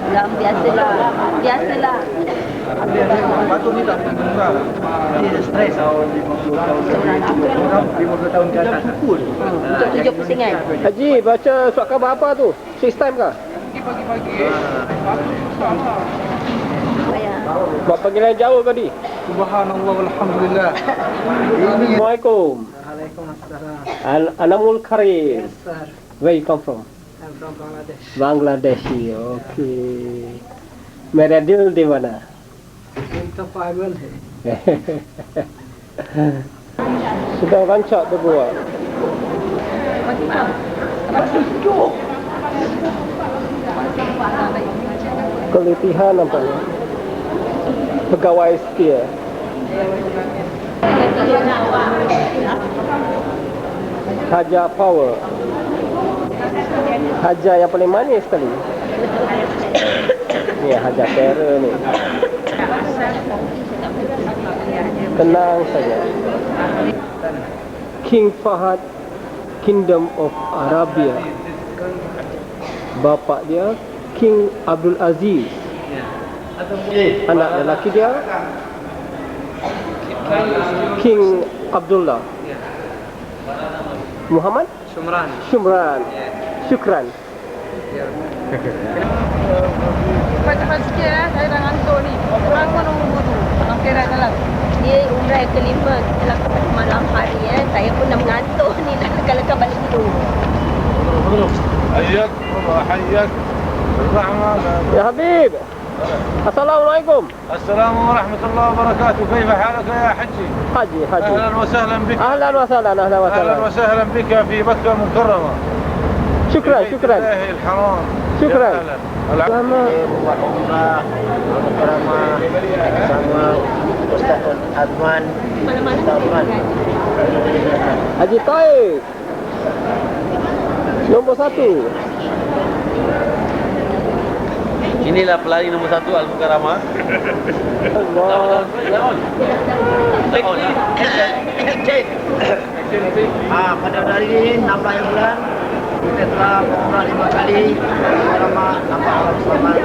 Dalam biasalah. Biasalah. Batu ni tak murah. Dia stres. 50 tahun ke atas. Untuk 70 singan. Haji, baca surat khabar apa tu? 6 time kah? Pagi-pagi. Batu susah lah. Bayar. Buat panggilan jauh tadi. Subhanallah walhamdulillah. Assalamualaikum. Waalaikumsalam. Anamul Karim. Yes, sir. Where you come from? I'm from Bangladesh. Bangladeshi. Okay. मेरा दिल दीवाना. Kita pagal hai. Sudah rancak berdua. Keletihan nampaknya. Pegawai setia. Haja power. Haja yang paling manis sekali. Ni Haja Terror ni. Tenang saja. King Fahad, Kingdom of Arabia. Bapa dia King Abdul Aziz. Anak lelaki dia King Abdullah. Muhammad Syumran. Syukran. Cepat-cepat sikit saya dah ngantuk ni. Bangun nombor tu. Okey dah jalan. Dia umrah yang kelima dalam malam hari Saya pun dah mengantuk ni nak lekas-lekas balik tidur. حياك والله حياك الرحمة. Ya Habib. Assalamualaikum. السلام ورحمة الله وبركاته. كيف حالك يا حجي؟ Haji. أهلا وسهلا بك. Ahlan wa sahlan. أهلا وسهلا بك في مكة المكرمة. Syukran. في بيت الله الحرام. Syukran. يا أهلا. Selamat. buat umrah Al-Mukarramah sama Ustaz Adman. Ustaz Adman. Haji Taib. Nombor 1. Inilah pelari nombor 1 Al-Mukarramah. Allah. Pada hari ini 16 bulan kita telah umrah 5 kali. Al-Mukarramah nampak Allah selamat.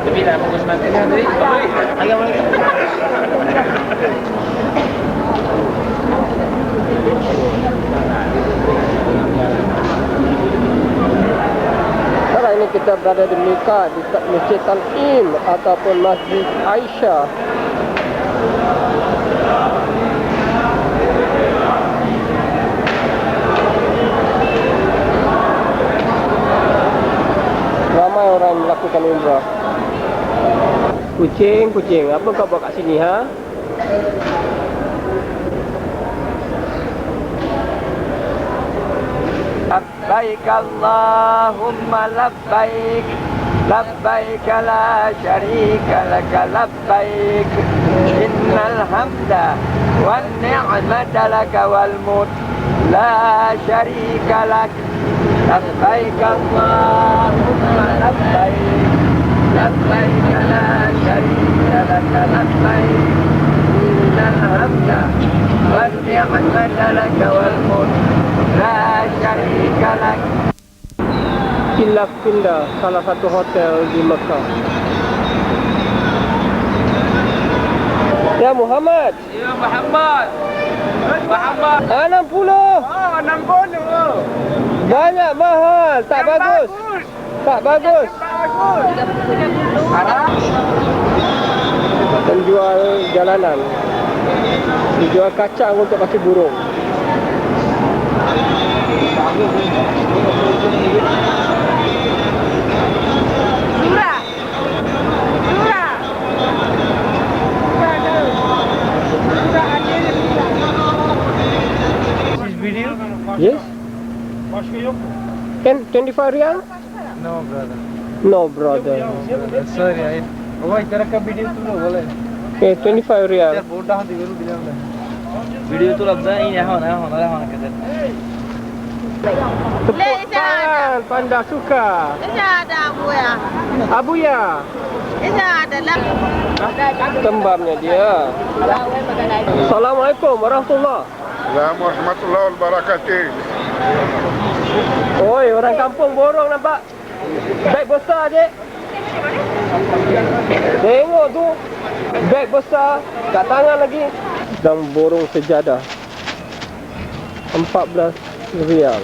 Tapi dah fokus mati kan tadi? Lagi apa lagi? Sekarang ini kita berada di Mekah, di Masjid Tanim ataupun Masjid Aisyah. Ramai orang melakukan umrah. Kucing, apa kau buat kat sini ha? Labbaik Allahumma labbaik. Labbaik la syarika laka labbaik. Innal hamda wan ni'mata laka wal mulk la syarika lak. Labbaik Allahumma labbaik. Labbaik la syarika laka labbaik. Innal hamda wan ni'mata laka wal mulk la syarika lak. Kilaf Pindah, salah satu hotel di Mekah. Ya Muhammad. Ya Muhammad. 60. 60. Banyak mahal, tak bagus. Tak bagus. Penjual jalanan. Dijual kacang untuk kasih burung. Video? Yes. Can 25 riyal? No brother. No brother. Sorry, I तरह का वीडियो तुम लोग बोले Okay, 25 riyal. यार बोर्ड डाल दिया वीडियो में Video tu lah ini hono kata. Tepuk tangan, Panda suka. Isa ada Abu ya. Abuya. Isa ada lah. Kembamnya dia. Assalamualaikum warahmatullahi. Assalamualaikum warahmatullahi wabarakatuh. Oi, orang kampung borong nampak. Beg besar, Dek. Tengok tu. Beg besar. Kat tangan lagi. Dan borong sejadah. 14 rial.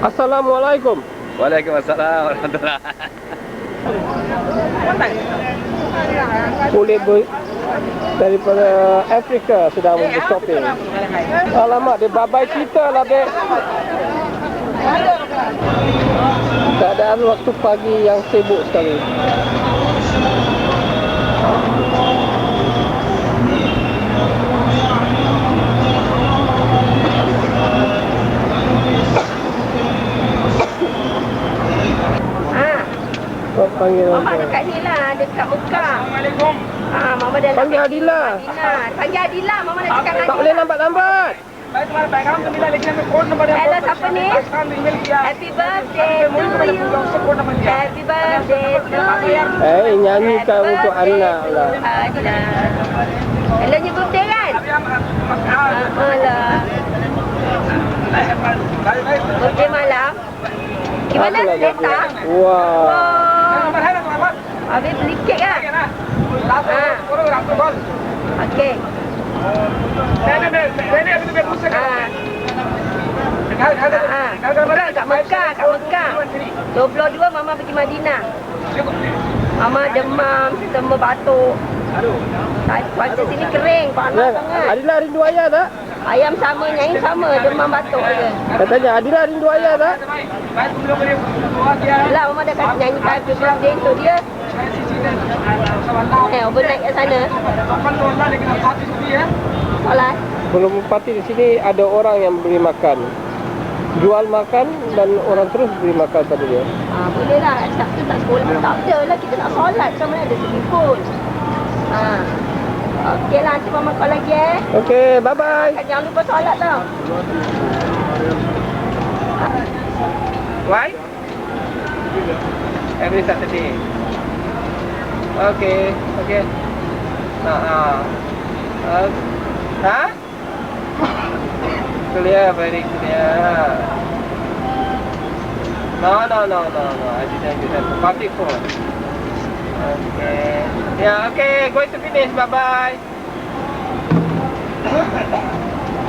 Assalamualaikum. Waalaikumsalam warahmatullahi. Kulit daripada Afrika sedang bershopping. Alamak, dia babai kita lah, Dek. Keadaan waktu pagi yang sibuk sekali. Panggil Mama dekat ni lah, dekat Mekah. Assalamualaikum. Mama dah Panggil Adila. Panggil Adila, Mama nak cakap Tak boleh lambat-lambat. Hello, siapa ni? Happy birthday to you. Happy birthday to you. Nyanyikan untuk anak lah. Adila. Hello, ni birthday kan? Alah. Birthday malam. Gimana letak? Wah. Habis beli kek lah. Okey. Kat Mekah. 22 Mama pergi Madinah. Mama demam, semua batuk. Cuaca sini kering, panas sangat. Adila rindu ayah tak? Ayam sama, Nyai sama, demam batuk je. Katanya Adila rindu ayah tak? Lah, Mama dah kasi nyanyikan happy birthday untuk dia. Overnight kat sana. Solat. Belum parti di sini ada orang yang beri makan. Jual makan dan orang terus beri makan pada dia. Boleh lah. Sabtu tak sekolah. Tak ada lah. Kita nak solat. Macam mana ada selimpun. Okey lah. Nanti Mama call lagi Okey, bye-bye. Jangan lupa solat tau. Why? Every Saturday. Okay. Clear, very clear. No. I didn't do that. Public phone. Okay. Yeah, okay. Going to finish. Bye-bye.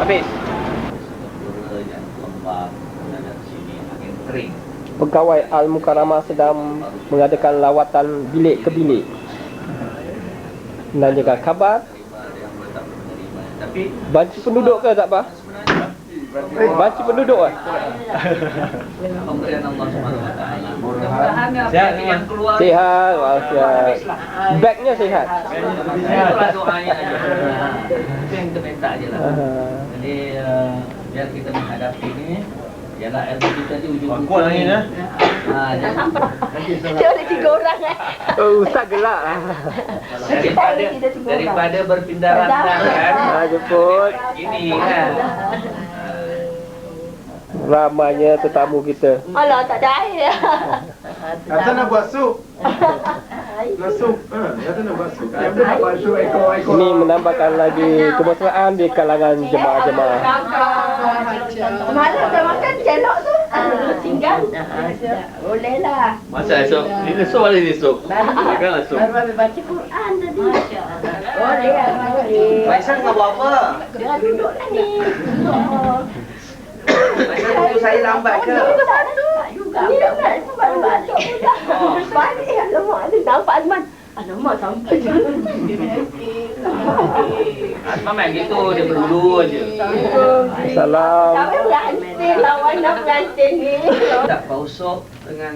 Habis. Pegawai Al-Mukarramah sedang mengadakan lawatan bilik ke bilik. Dan juga khabar. Banci penduduk ke tak, Pak? Banci penduduk ke? Pemberian Allah SWT. Sihat, walafiat. Bagnya sihat. Itulah doanya aja. Itu yang kita minta aja lah. Jadi biar kita menghadapi ini, ialah ilmu kita di ujung kuat lagi ya. Dia ada 3 orang Ustaz gelak lah. Daripada berpindah rantang kan. Jemput. Ini kan. Ramainya tetamu kita. Alah, tak ada air. Kata nak buat sup. Nak sup. Kata nak buat sup. Kata nak buat sup ekor-ekor. Ini menambahkan lagi kemesraan di kalangan jemaah-jemaah. Malam dah makan celok tu. Tinggal. Boleh lah. Masa esok? Ini sup ada ini sup. Makanlah sup. Baru baca Quran tadi. Boleh lah. Faisal nak buat apa? Dia duduk lah ni. Faisal tunggu saya lambat ke? Tak juga. Ni lambat. Baru balik. Balik. Alamak. Nampak Azman. Alamak sampai. Asma main gitu, dia berdua aja. Salam. Sampai berantin. Lawan nak berantin ni. Tak, Pak Usop dengan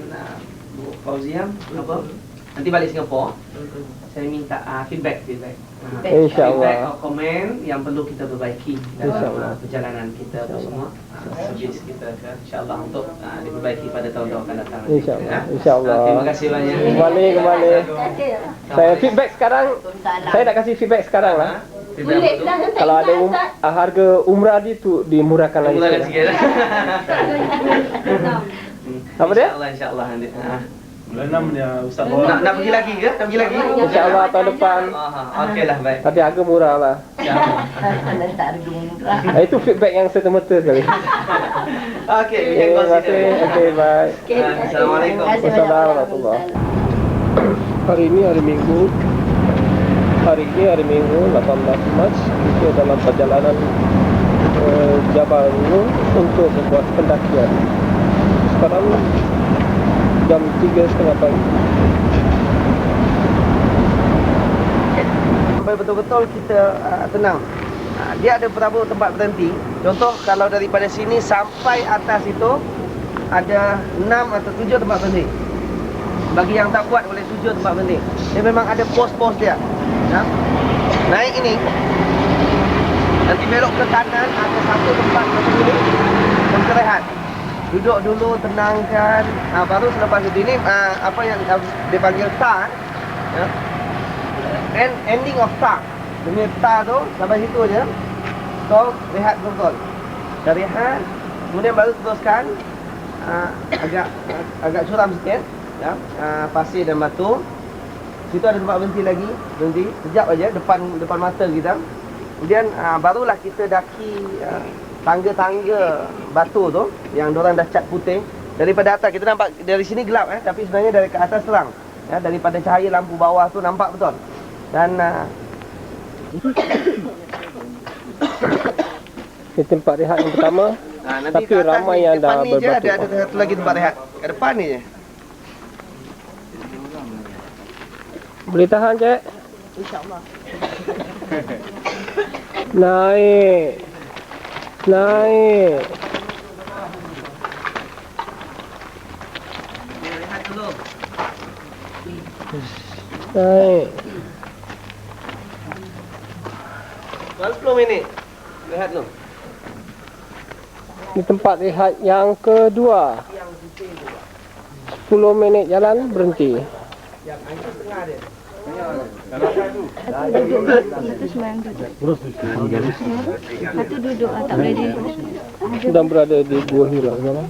Bu Fauziah apa? Nanti balik Singapura. Saya minta feedback. InsyaAllah. Feedback, komen yang perlu kita perbaiki dalam InsyaAllah. perjalanan kita semua. Servis kita insyaAllah untuk diperbaiki pada tahun-tahun akan datang. InsyaAllah. InsyaAllah. Terima kasih banyak. Kembali. Saya feedback sekarang. Saya nak kasih feedback sekarang lah. Boleh lah. Kalau ada harga umrah dia tu dimurahkan lagi. Mulakan sikit. Apa dia? InsyaAllah nanti. Bulan 6 dia Ustaz Nak pergi lagi ke? Nak pergi lagi? InsyaAllah tahun depan. Okeylah, baik. Tapi harga murah lah. Itu feedback yang serta-merta sekali. Okey, we can Terima kasih. consider. Okay, bye. Assalamualaikum. Assalamualaikum. Hari ini hari Minggu. Hari ini hari Minggu 18 Mac. Kita dalam perjalanan Jabal Nur untuk membuat pendakian. Sekarang jam 3:30 pagi. Sampai betul-betul kita tenang. Dia ada beberapa tempat berhenti. Contoh kalau daripada sini sampai atas itu ada 6 atau 7 tempat berhenti. Bagi yang tak kuat boleh 7 tempat berhenti. Dia memang ada pos-pos dia. Ya. Naik ini. Nanti belok ke kanan ada satu tempat berhenti beristirahat. Duduk dulu, tenangkan. Baru selepas itu ini apa yang dia panggil ta, ya. Ending of ta. Demi ta tu sampai situ aja. So rehat betul. Dah rehat, kemudian baru teruskan agak curam sikit, ya. Pasir dan batu. Situ ada tempat berhenti lagi, berhenti sekejap aja depan mata kita. Kemudian barulah kita daki tangga-tangga batu tu yang diorang dah cat putih. Daripada atas kita nampak dari sini gelap tapi sebenarnya dari ke atas terang. Ya, daripada cahaya lampu bawah tu nampak betul. Dan Ini tempat rehat yang pertama. nanti Tapi ke atas ramai ni, yang depan dah ni je berbatu. ada satu lagi tempat rehat. Kat depan ni je. Boleh tahan, Cik? InsyaAllah. Naik. Naik. Rehat dulu. Naik. 10 minit. Rehat dulu. Ini tempat rehat yang kedua. 10 minit jalan berhenti. Yang itu tengah dia. Itu semua yang duduk. Satu duduk, tak boleh duduk. Sedang berada di Gua Hira. Kan?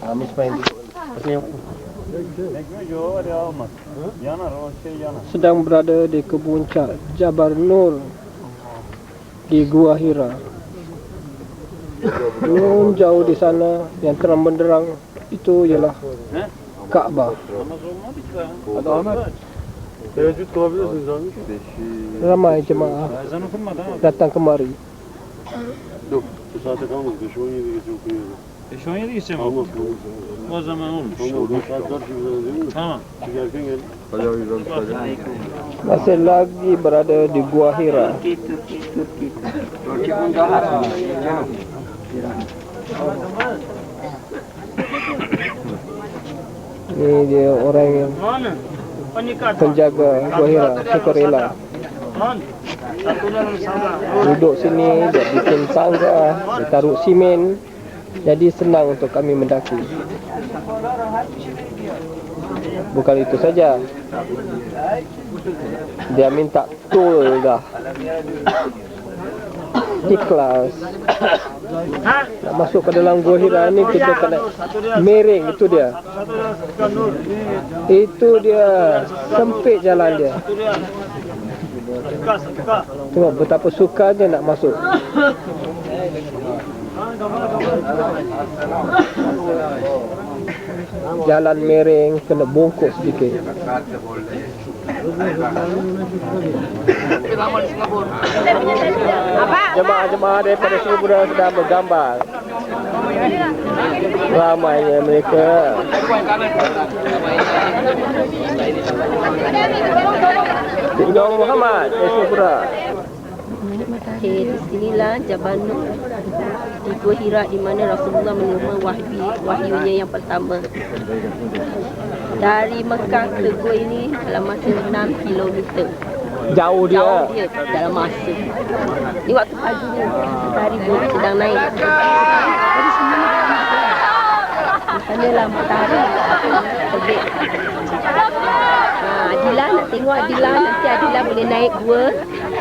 Amis main duduk. Sedang berada di kepuncak Jabal Nur di Gua Hira. Jauh di sana yang terang benderang itu ialah Kaabah. Ramai jemaah datang kemari. Şu an 7 geçeceğim. O zaman olmuş. Tamam. Masih lagi berada di Gua Hira. Ini dia orang yang penjaga Gua Hira, sukarela. Duduk sini, dia bikin tangga, dia taruh simen. Jadi senang untuk kami mendaki. Bukan itu saja, dia minta tol dah. Ikhlas. Nak masuk ke dalam Gua Hira ni kita kena miring, itu dia. Itu dia, sempit jalan dia. Tengok betapa sukanya nak masuk. Jalan miring, kena bongkok sedikit. Jemaah-jemaah daripada Singapura sudah bergambar. Ramainya mereka. Tinggal Muhammad dari Singapura. Okey, di sinilah Jabal Nur di Gua Hira di mana Rasulullah menerima wahyunya yang pertama. Dari Mekah ke Gua ini dalam masa 6 kilometer. Jauh dia. Jauh dia dalam masa. Ini waktu pagi ni, matahari baru sedang naik. Jadi semua di sana lah matahari terbit. Adilah nak tengok Adilah, nanti Adilah boleh naik gua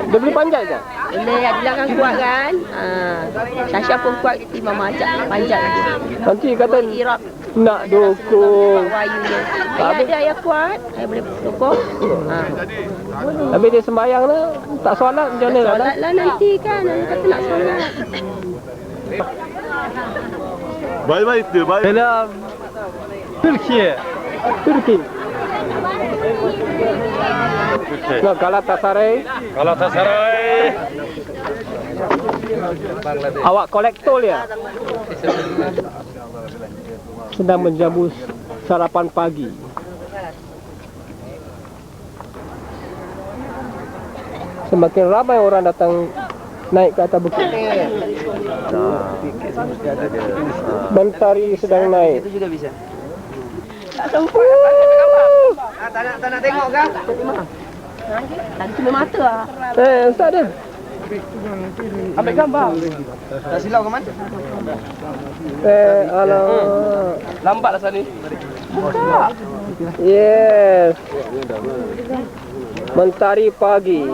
Dia boleh panjat ke? Boleh, Adila kan kuat kan. Tasha pun kuat, Imam ajak panjat dia. Nanti kata Irab nak dukung. wayu dia. Ayah ada ayah kuat, ayah boleh dukung. Habis dia sembahyang lah, tak solat macam mana lah? Solat lah nanti kan, ayah kata nak solat. Bay bay diyor bay. Selam. Türkiye. Türkiye. Nah, Galatasaray. Galatasaray. Awak kolektor ya? Sedang menjamu sarapan pagi. Semakin ramai orang datang naik ke atas bukit. Mentari sedang naik. Itu juga bisa. Tak sempat. Tak nak tengok kan? Tadi cuma mata lah. Ustaz dia. Ambil gambar. Tak silau ke mana? Alah. Lambat lah sana ni. Yes. Mentari pagi.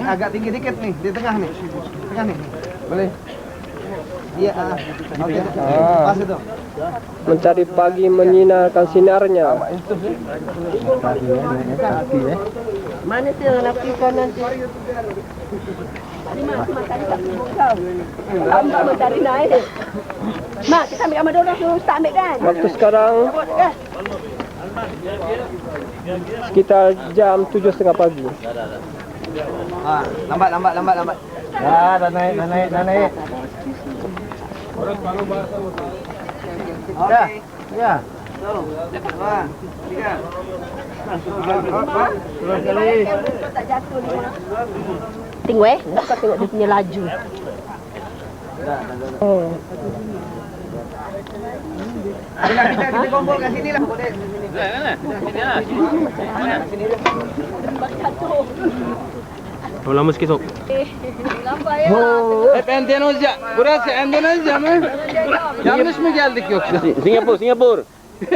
Agak tinggi dikit nih, di tengah nih. Tengah nih. Boleh? Iya, okey. Pas itu. Mentari pagi menyinarkan sinarnya. Mana tu lapisan nanti? Tadi mak matahari tak tengok kau. Lambat matahari naik. Mak, kita ambil gambar dulu, suruh Ustaz ambil kan? Waktu sekarang sekitar jam 7.30 pagi. Lambat. Dah naik. Dah. Ya. 1, 2, 3. Tak jatuh ni. Tengok kau tengok dia punya laju. Kita kumpul kat sini lah. Boleh. Berapa lama sikit, Sok? Lambat ya. Hep Endonezya. Burası Endonezya mı? Yanlış mı geldik yoksa? Singapura.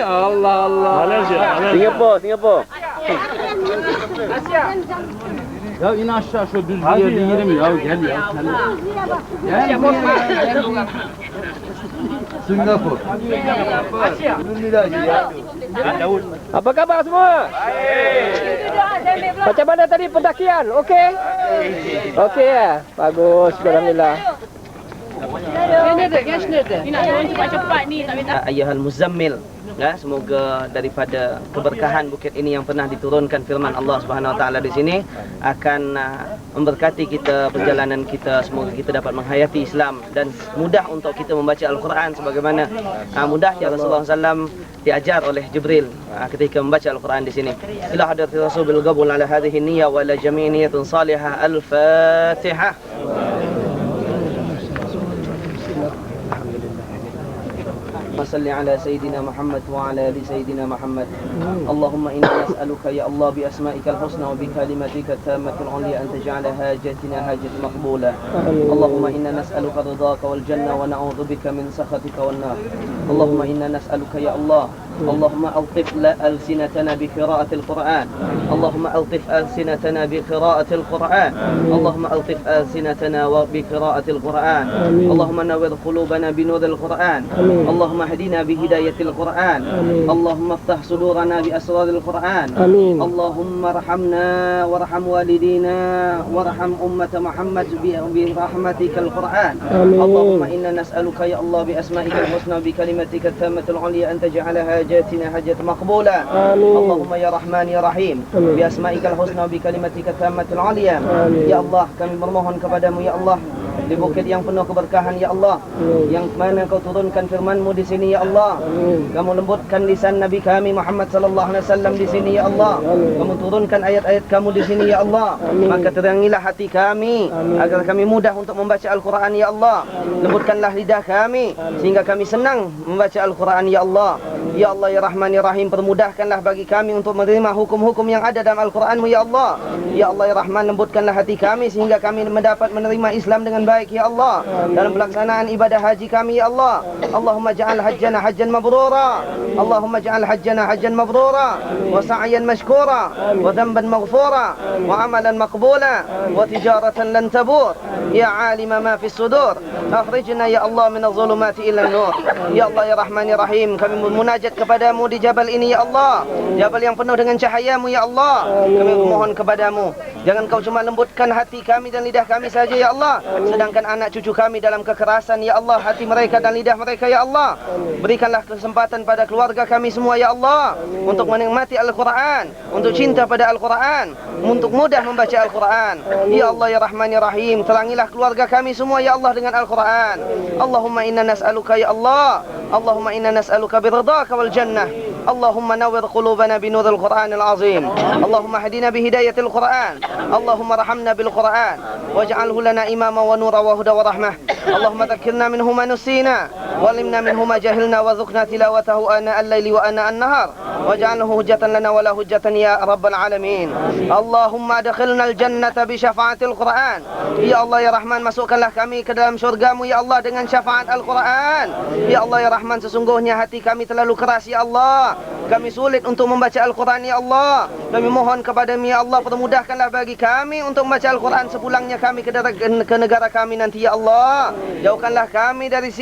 Allah. Malezya. Singapura. Ya in aşağı şu düz bir yerde yerim ya. Gel ya. Gel. Singapura. Apa khabar semua? Macam mana tadi pendakian? Okey? Okey ya? Bagus, alhamdulillah. Genç nerede? Cepat ni tak minta. Ayyuhal muzammil, ya, semoga daripada keberkahan bukit ini yang pernah diturunkan firman Allah Subhanahu wa taala di sini akan memberkati kita perjalanan kita. Semoga kita dapat menghayati Islam dan mudah untuk kita membaca Al-Quran sebagaimana mudahnya Rasulullah SAW diajar oleh Jibril ketika membaca Al-Quran di sini. Ila hadratil Rasul bil qabul ala hadhihi niyyah wa ala jami'i niyyatin salihah. Al-Fatihah. صل على سيدنا محمد وعلى ال سيدنا محمد. اللهم انا نسالك يا الله باسمائك الحسنى وبكلماتك التامه العليا ان تجعل حاجتنا حاجه مقبوله. اللهم انا نسالك رضاك والجنه ونعوذ بك من سخطك والنار. اللهم انا نسالك يا الله اللهم ألطف ألسنتنا بقراءة القرآن. اللهم ألطف ألسنتنا بقراءة القرآن. اللهم ألطف ألسنتنا بقراءة القرآن. اللهم نور قلوبنا بنور القرآن. اللهم اهدنا بهداية القرآن. اللهم افتح صدورنا بأسرار القرآن. اللهم ارحمنا وارحم والدينا وارحم أمة محمد برحمتك القرآن. اللهم إنا نسألك يا الله بأسمائك الحسنى بكلمتك التامة العليا أن تجعل حاجاتنا حاجة مقبولة. اللهم يا رحمن يا رحيم بأسمائك الحسنى وبكلمتك التامة العليا. Ya Allah, kami memohon kepadamu ya Allah di bukit yang penuh keberkahan ya Allah, yang mana kau turunkan firman-Mu di sini ya Allah. Kamu lembutkan lisan Nabi kami Muhammad sallallahu alaihi wasallam di sini ya Allah. Kamu turunkan ayat-ayat kamu di sini ya Allah. Maka terangilah hati kami agar kami mudah untuk membaca Al-Quran ya Allah. Lembutkanlah lidah kami sehingga kami senang membaca Al-Quran ya Allah. Ya Allah ya Rahman ya Rahim, permudahkanlah bagi kami untuk menerima hukum-hukum yang ada dalam Al-Quran-Mu ya Allah. Ya Allah ya Rahman, lembutkanlah hati kami sehingga kami mendapat menerima Islam dengan dengan baik ya Allah. Dalam pelaksanaan ibadah haji kami ya Allah. Allahumma ja'al hajjana hajjan mabrura. Allahumma ja'al hajjana hajjan mabrura. Wa sa'yan mashkura. Wa dhanban maghfura. Wa amalan maqbula. Wa tijaratan lan tabur. Ya alima ma fi sudur. Akhrijna ya Allah min az-zulumati ila an-nur. Ya Allah ya Rahman ya Rahim, kami memunajat kepadamu di jabal ini ya Allah. Jabal yang penuh dengan cahayamu ya Allah. Kami memohon kepadamu, jangan kau cuma lembutkan hati kami dan lidah kami saja ya Allah, sedangkan anak cucu kami dalam kekerasan ya Allah, hati mereka dan lidah mereka ya Allah. Berikanlah kesempatan pada keluarga kami semua ya Allah, untuk menikmati Al-Quran, untuk cinta pada Al-Quran, untuk mudah membaca Al-Quran. Ya Allah ya Rahman ya Rahim, terangilah keluarga kami semua ya Allah dengan Al-Quran. Allahumma inna nas'aluka ya Allah, Allahumma inna nas'aluka biridhaka wal jannah. Allahumma nawwir qulubana binuril Qur'anil azim. Allahumma hadina bihidayatil Qur'an. Allahumma rahamna bil Qur'an waj'alhu lana imama wa nura wa huda wa rahmah. Allahumma dhakkirna minhu ma nusina walimna minhu ma jahilna wa dhukna tilawatahu ana al-laili wa ana an-nahar waj'alhu hujjatan lana wa la hujjatan ya rabbal alamin. Allahumma adkhilna al-jannata bi syafa'atil Qur'an. Ya Allah ya Rahman, masukkanlah kami ke dalam syurga-Mu ya Allah dengan syafaat Al-Quran. Ya Allah ya Rahman, sesungguhnya hati kami terlalu keras ya Allah. Kami sulit untuk membaca Al-Quran ya Allah. Kami mohon kepada-Mu ya Allah, permudahkanlah bagi kami untuk membaca Al-Quran sepulangnya kami ke negara kami nanti ya Allah. Jauhkanlah kami dari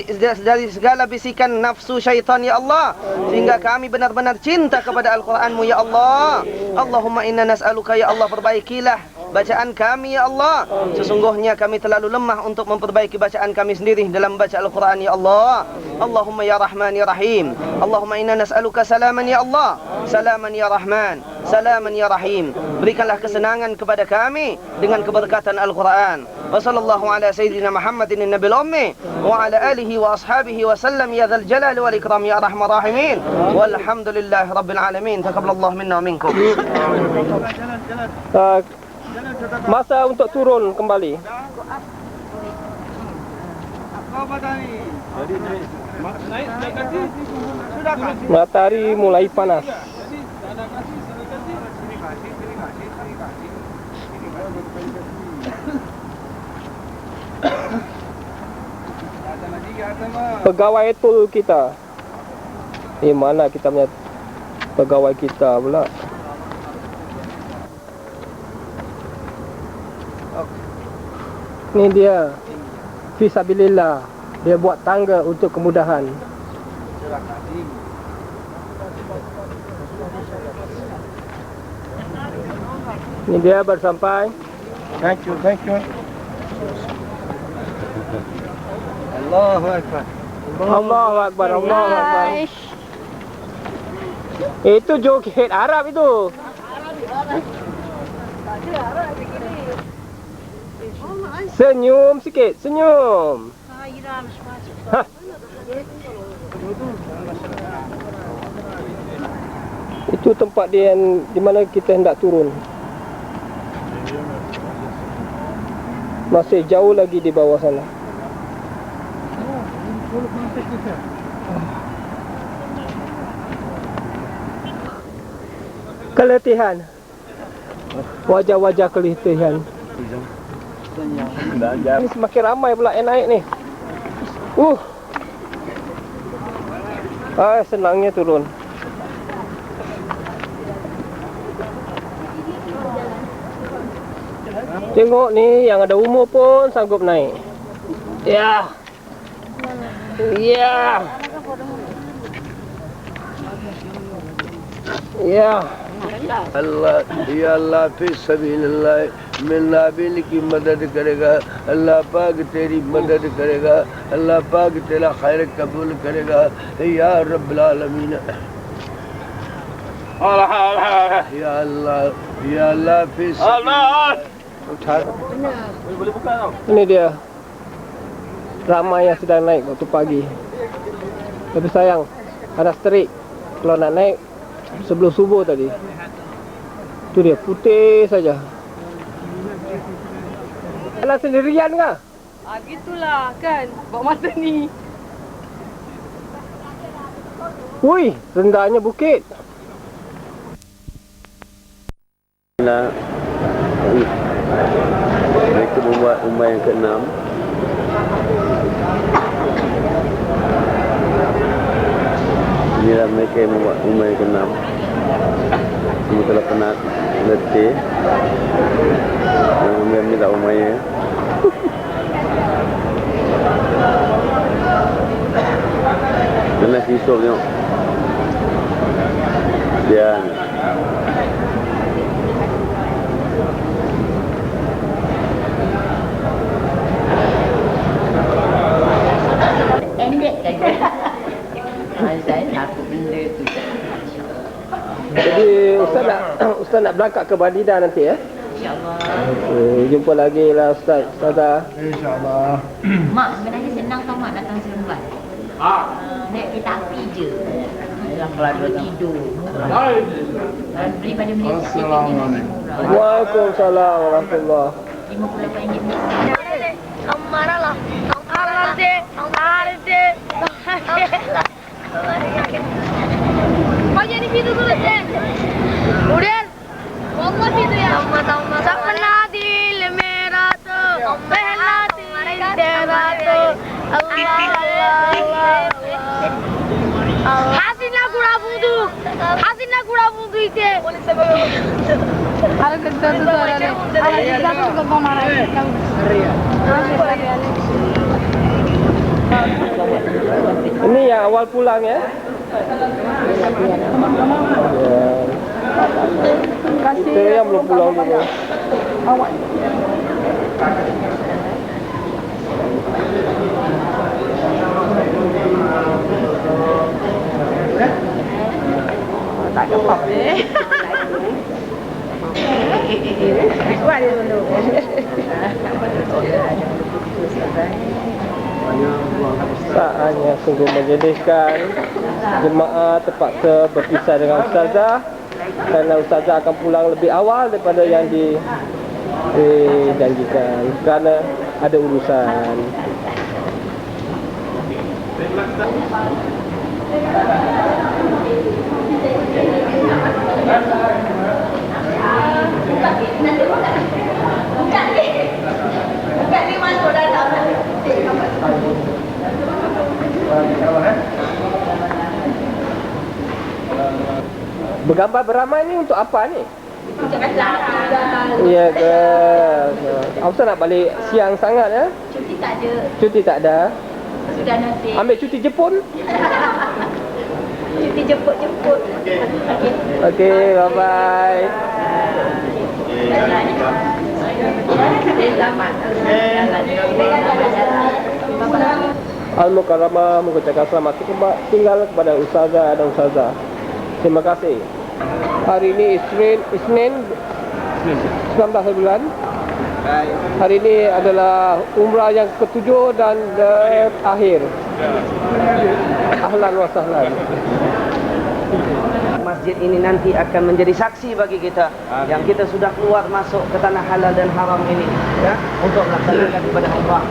segala bisikan nafsu syaitan ya Allah, sehingga kami benar-benar cinta kepada Al-Quran-Mu ya Allah. Allahumma inna nas'aluka ya Allah, perbaikilah bacaan kami ya Allah. Sesungguhnya kami terlalu lemah untuk memperbaiki bacaan kami sendiri dalam membaca Al-Quran ya Allah. Allahumma ya Rahman ya Rahim, Allahumma inna nas'aluka salaman ya Allah, salaman ya Rahman, salaman ya Rahim. Berikanlah kesenangan kepada kami dengan keberkatan Al-Quran. Wa sallallahu ala sayyidina Muhammadin nabil ummi wa ala alihi wa ashabihi wa sallam ya dzal jalali wal ikram ya arhamar rahimin. Walhamdulillahi rabbil alamin. Taqabbalallahu minna wa minkum. Masa untuk turun kembali. Matahari mulai panas. Pegawai tol kita. Mana kita punya pegawai kita pula? Ni dia, fisabilillah, dia buat tangga untuk kemudahan. Ni dia baru sampai. Thank you, thank you. Allahu Akbar. Allahu Akbar, Allahu Akbar. Itu joget Arab itu. Senyum sikit, senyum. Hah. Itu tempat dia yang di mana kita hendak turun. Masih jauh lagi di bawah sana. Keletihan. Wajah-wajah keletihan. Ini semakin ramai pula yang naik ni. Senangnya turun. Tengok ni, yang ada umur pun sanggup naik. Ya. Ya. Ya. अल्लाह या अल्लाह फी सबीलिल्लाह में नाबिल की मदद करेगा, अल्लाह पाक तेरी मदद करेगा, अल्लाह पाक तेरा खैर कबूल करेगा या रब्बुल आलमीन। या अल्लाह फी Ini dia, ramai yang sedang naik waktu pagi. Tapi sayang, ada terik. Kalau nak naik sebelum subuh tadi. Itu dia, putih saja. Jalan sendirian kah? Gitulah kan, bawa masa ni. Wih, rendahnya bukit. Mereka membuat rumah yang ke-6 Inilah mereka yang membuat rumah yang ke-6. Semua telah penat, letih. Yang umumnya tak umumnya. Dan nasi sup tengok. Dan Endek kan? Saya takut benda tu. Jadi Ustaz nak berangkat ke Madinah nanti ya? InsyaAllah. Jumpa lagi lah Ustazah. InsyaAllah. Mak sebenarnya senang tau mak datang Seremban. Naik kereta api je. Kalau tidur. Daripada Malaysia Assalamualaikum. Waalaikumsalam warahmatullahi. RM58 Malaysia. Amarala, arate, arate. Pagi ni pintu tu deh. Udah, mama pintu ya. Sama-sama. Sapna dil mera tu, pehla dil tera tu. Allah. Hasina gura budu ite. Ada kerja tu ada. Ada kerja tu kau mana? Ini yang awal pulang ya? Kita yang belum pulang juga. Tak kepap deh. Kuat dia dulu. Saatnya sungguh menyedihkan. Jemaah terpaksa berpisah dengan Ustazah kerana Ustazah akan pulang lebih awal daripada yang dijanjikan kerana ada urusan. Bergambar beramai ni untuk apa ni? Ya ke? Apa nak balik siang sangat ya? Cuti tak ada. Cuti tak ada. Sudah nasib. Ambil cuti Jepun? Cuti jemput-jemput. Okey, bye bye. Selamat. Al-Mukarramah mengucapkan selamat tinggal kepada Ustazah dan Ustazah. Terima kasih. Hari ini Isnin 19 bulan. Hari ini adalah umrah yang ke-7 dan akhir. Ahlan wa sahlan. Masjid ini nanti akan menjadi saksi bagi kita yang kita sudah keluar masuk ke tanah halal dan haram ini ya, untuk melaksanakan ibadah umrah.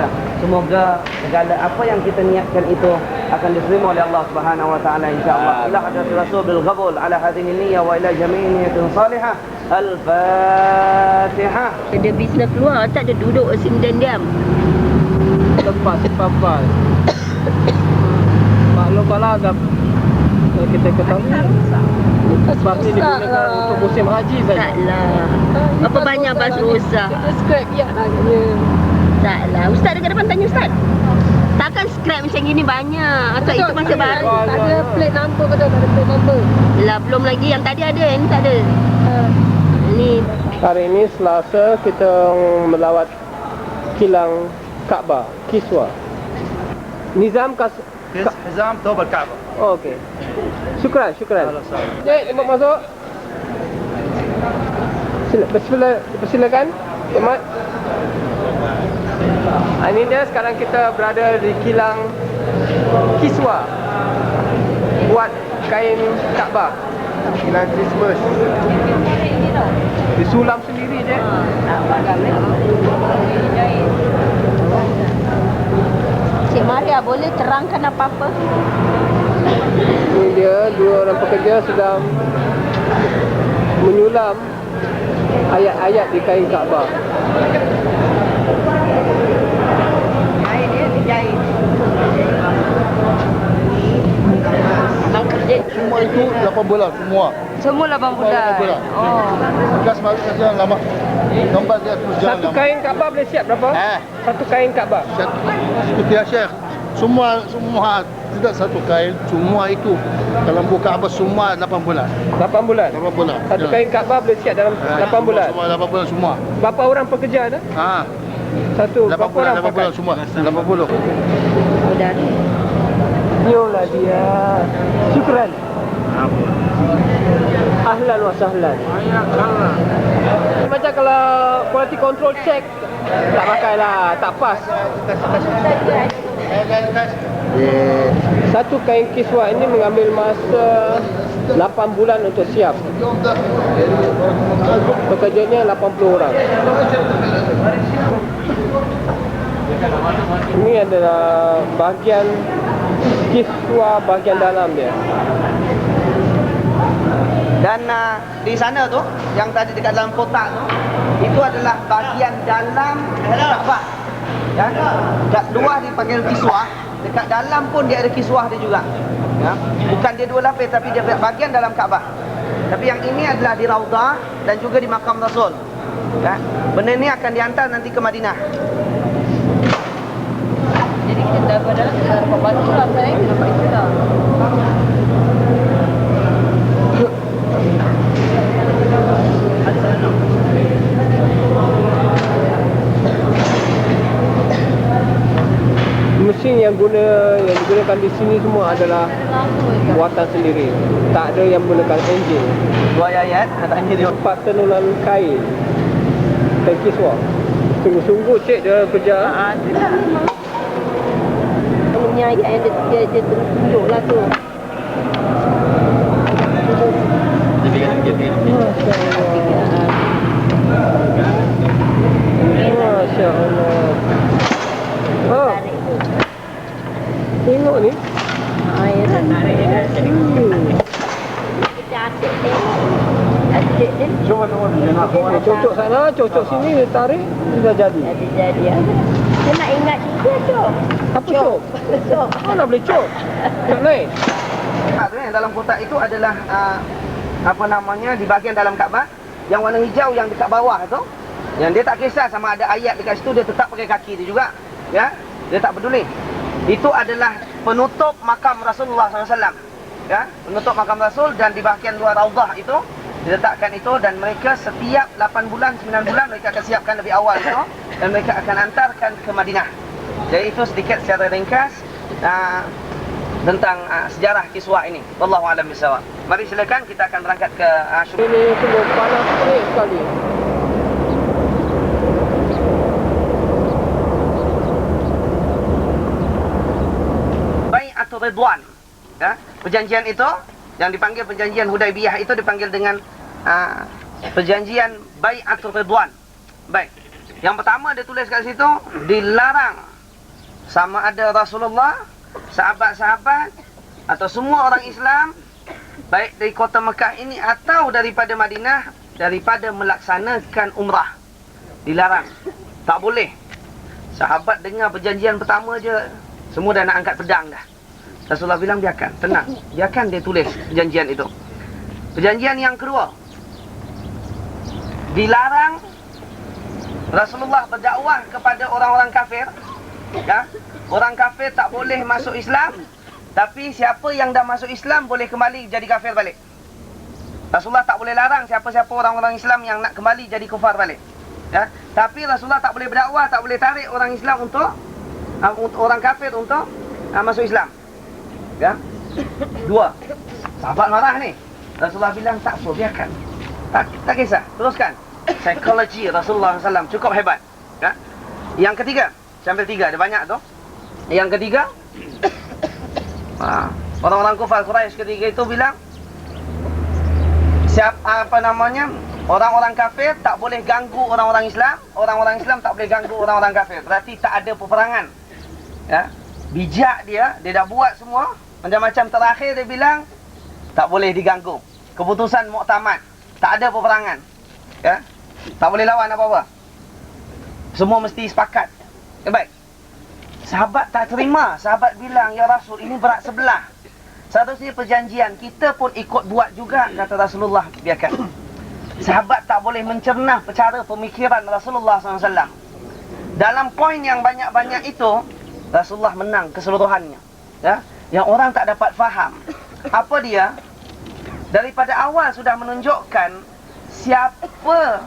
Ya. Semoga segala apa yang kita niatkan itu akan diterima oleh Allah Subhanahu wa taala insyaallah. Ila hadrat Rasul bil qabul ala hadhihi niyyah wa ila jami'i niyatin salihah. Al-Fatihah. Ada bisnes keluar, tak ada duduk sini dan diam. Tempat sipapal. Maklum kalau ada kita ketahui bas ini digunakan untuk musim haji saja. Taklah. Apa banyak bas rosak? Scrap ya lagi. Taklah. Ustaz dekat depan tanya Ustaz. Takkan scrap macam gini banyak. Atau itu masa baru? Tak ada plate number ke tak ada plate number. Lah belum lagi yang tadi ada, yang ni tak ada. Ni Hari ini Selasa kita melawat kilang Kaabah, Kiswa. Nizam Hizam Thawb al-Kaabah. Oh, okey. Syukran. Jom, masuk. Persilakan. Mat. Ini dia, sekarang kita berada di kilang Kiswa. Buat kain Kaabah. Kilang Christmas. Disulam sendiri je. Cik Maria boleh terangkan apa-apa? Ini dia, dua orang pekerja sedang menyulam ayat-ayat di kain Kaabah. Masjid. Semua itu 8 bulan semua. Semua 8 bulan. 8 bulan. Oh. Gas masuk saja lama. Gambar dia terus jalan Satu lama. kain Kaabah boleh siap berapa? Satu kain Kaabah. Seperti Syekh. Semua tidak satu kain, semua itu dalam buka apa semua 8 bulan. 8 bulan. 8 bulan. Satu kain Kaabah boleh siap dalam 8 bulan. Semua 8 bulan semua. Berapa orang pekerja ada? Satu 8 berapa bulan, orang 8 bulan pakai? semua. 80. Udah. Yolah dia. Syukran. Ahlan wa sahlan. Macam kalau quality control check tak pakai lah, tak pas. Satu kain kiswah ini mengambil masa 8 bulan untuk siap. Pekerjanya 80 orang. Ini adalah bahagian kiswah bahagian dalam dia. Dan di sana tu, yang tadi dekat dalam kotak tu, itu adalah bahagian dalam Kaabah. Ya, dekat luar dipanggil kiswah, dekat dalam pun dia ada kiswah dia juga. Ya, bukan dia dua lapis tapi dia bahagian dalam Kaabah. Tapi yang ini adalah di Raudhah dan juga di makam Rasul. Ya, benda ni akan dihantar nanti ke Madinah. Jadi kita dapat batu lah saya, kita dapat itu lah. Mesin yang digunakan di sini semua adalah buatan sendiri. Tak ada yang menggunakan enjin. Dua ayat katanya dia. Tempat tenunan kain dan kiswah. Sungguh-sungguh cik dia kerja. Punya ayat yang dia tunjuk lah tu. Masya Allah. Tengok ni. Air kita asyik dia. Cocok sana, cocok sini, dia tarik, dah jadi. Jadi saya nak ingat juga cok. Apa cok? Cok. Mana boleh cok? Cok naik. Dalam kotak itu adalah apa namanya, di bahagian dalam Kaabah. Yang warna hijau yang dekat bawah tu, yang dia tak kisah sama ada ayat dekat situ, dia tetap pakai kaki dia juga. Ya, dia tak peduli. Itu adalah penutup makam Rasulullah SAW. Ya, penutup makam Rasul, dan di bahagian luar Raudhah itu diletakkan itu, dan mereka setiap 8 bulan, 9 bulan mereka akan siapkan lebih awal itu, dan mereka akan hantarkan ke Madinah. Jadi itu sedikit secara ringkas tentang sejarah kiswah ini. Wallahu a'lam bishawab. Mari silakan kita akan berangkat ke Ashura. Ini semua panas terik sekali. Bai'atul Ridwan. Ya, perjanjian itu yang dipanggil perjanjian Hudaibiyah itu dipanggil dengan perjanjian Bai'atul Ridwan. Baik. Yang pertama dia tulis kat situ, dilarang sama ada Rasulullah, sahabat-sahabat atau semua orang Islam baik dari kota Mekah ini atau daripada Madinah, daripada melaksanakan umrah. Dilarang. Tak boleh. Sahabat dengar perjanjian pertama je, semua dah nak angkat pedang dah. Rasulullah bilang biarkan, tenang. Biarkan dia tulis perjanjian itu. Perjanjian yang kedua, dilarang Rasulullah berdakwah kepada orang-orang kafir. Ya, orang kafir tak boleh masuk Islam, tapi siapa yang dah masuk Islam boleh kembali jadi kafir balik. Rasulullah tak boleh larang siapa-siapa orang-orang Islam yang nak kembali jadi kufar balik. Ya, tapi Rasulullah tak boleh berdakwah, tak boleh tarik orang Islam untuk orang kafir untuk masuk Islam. Ya. Dua. Sahabat marah ni. Rasulullah bilang tak apa, biarkan. Tak kisah, teruskan. Psikologi Rasulullah SAW cukup hebat. Ya. Yang ketiga, sampai 3, ada banyak tu. Yang ketiga, orang-orang kufar Quraisy ketiga itu bilang, orang-orang kafir tak boleh ganggu orang-orang Islam, orang-orang Islam tak boleh ganggu orang-orang kafir. Berarti tak ada peperangan. Ya. Bijak dia dah buat semua. Macam-macam terakhir dia bilang tak boleh diganggu. Keputusan muktamad, tak ada peperangan. Ya. Tak boleh lawan apa-apa. Semua mesti sepakat. Baik. Sahabat tak terima. Sahabat bilang, ya Rasul, ini berat sebelah. Seharusnya perjanjian kita pun ikut buat juga, kata Rasulullah, biarkan. Sahabat tak boleh mencerna cara pemikiran Rasulullah SAW. Dalam poin yang banyak-banyak itu, Rasulullah menang keseluruhannya. Ya? Yang orang tak dapat faham. Apa dia? Daripada awal sudah menunjukkan siapa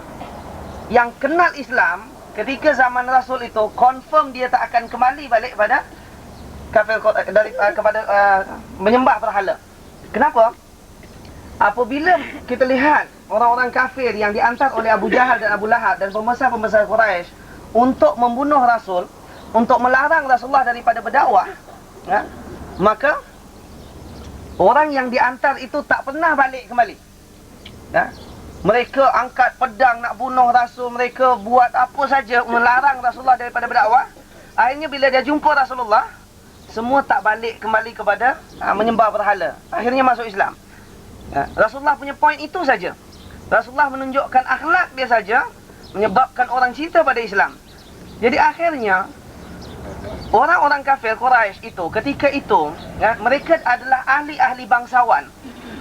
yang kenal Islam ketika zaman Rasul itu, confirm dia tak akan kembali balik pada kafir kepada menyembah berhala. Kenapa? Apabila kita lihat orang-orang kafir yang diantar oleh Abu Jahal dan Abu Lahab dan pembesar-pembesar Quraisy untuk membunuh Rasul, untuk melarang Rasulullah daripada berdakwah, ya, maka orang yang diantar itu tak pernah balik kembali. Ya. Mereka angkat pedang nak bunuh Rasul, mereka buat apa saja melarang Rasulullah daripada berdakwah. Akhirnya bila dia jumpa Rasulullah, semua tak balik kembali kepada menyembah berhala. Akhirnya masuk Islam. Ya. Rasulullah punya poin itu saja. Rasulullah menunjukkan akhlak dia saja menyebabkan orang cinta pada Islam. Jadi akhirnya orang-orang kafir Quraisy itu ketika itu, ya, mereka adalah ahli-ahli bangsawan.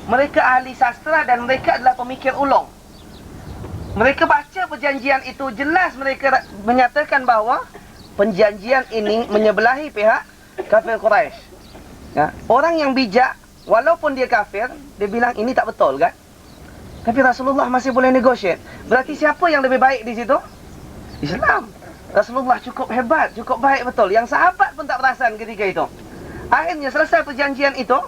Mereka ahli sastra dan mereka adalah pemikir ulung. Mereka baca perjanjian itu, jelas mereka menyatakan bahawa perjanjian ini menyebelahi pihak kafir Quraisy. Ya, orang yang bijak, walaupun dia kafir, dia bilang ini tak betul, kan? Tapi Rasulullah masih boleh negotiate. Berarti siapa yang lebih baik di situ? Islam. Rasulullah cukup hebat, cukup baik betul. Yang sahabat pun tak perasan ketika itu. Akhirnya selesai perjanjian itu,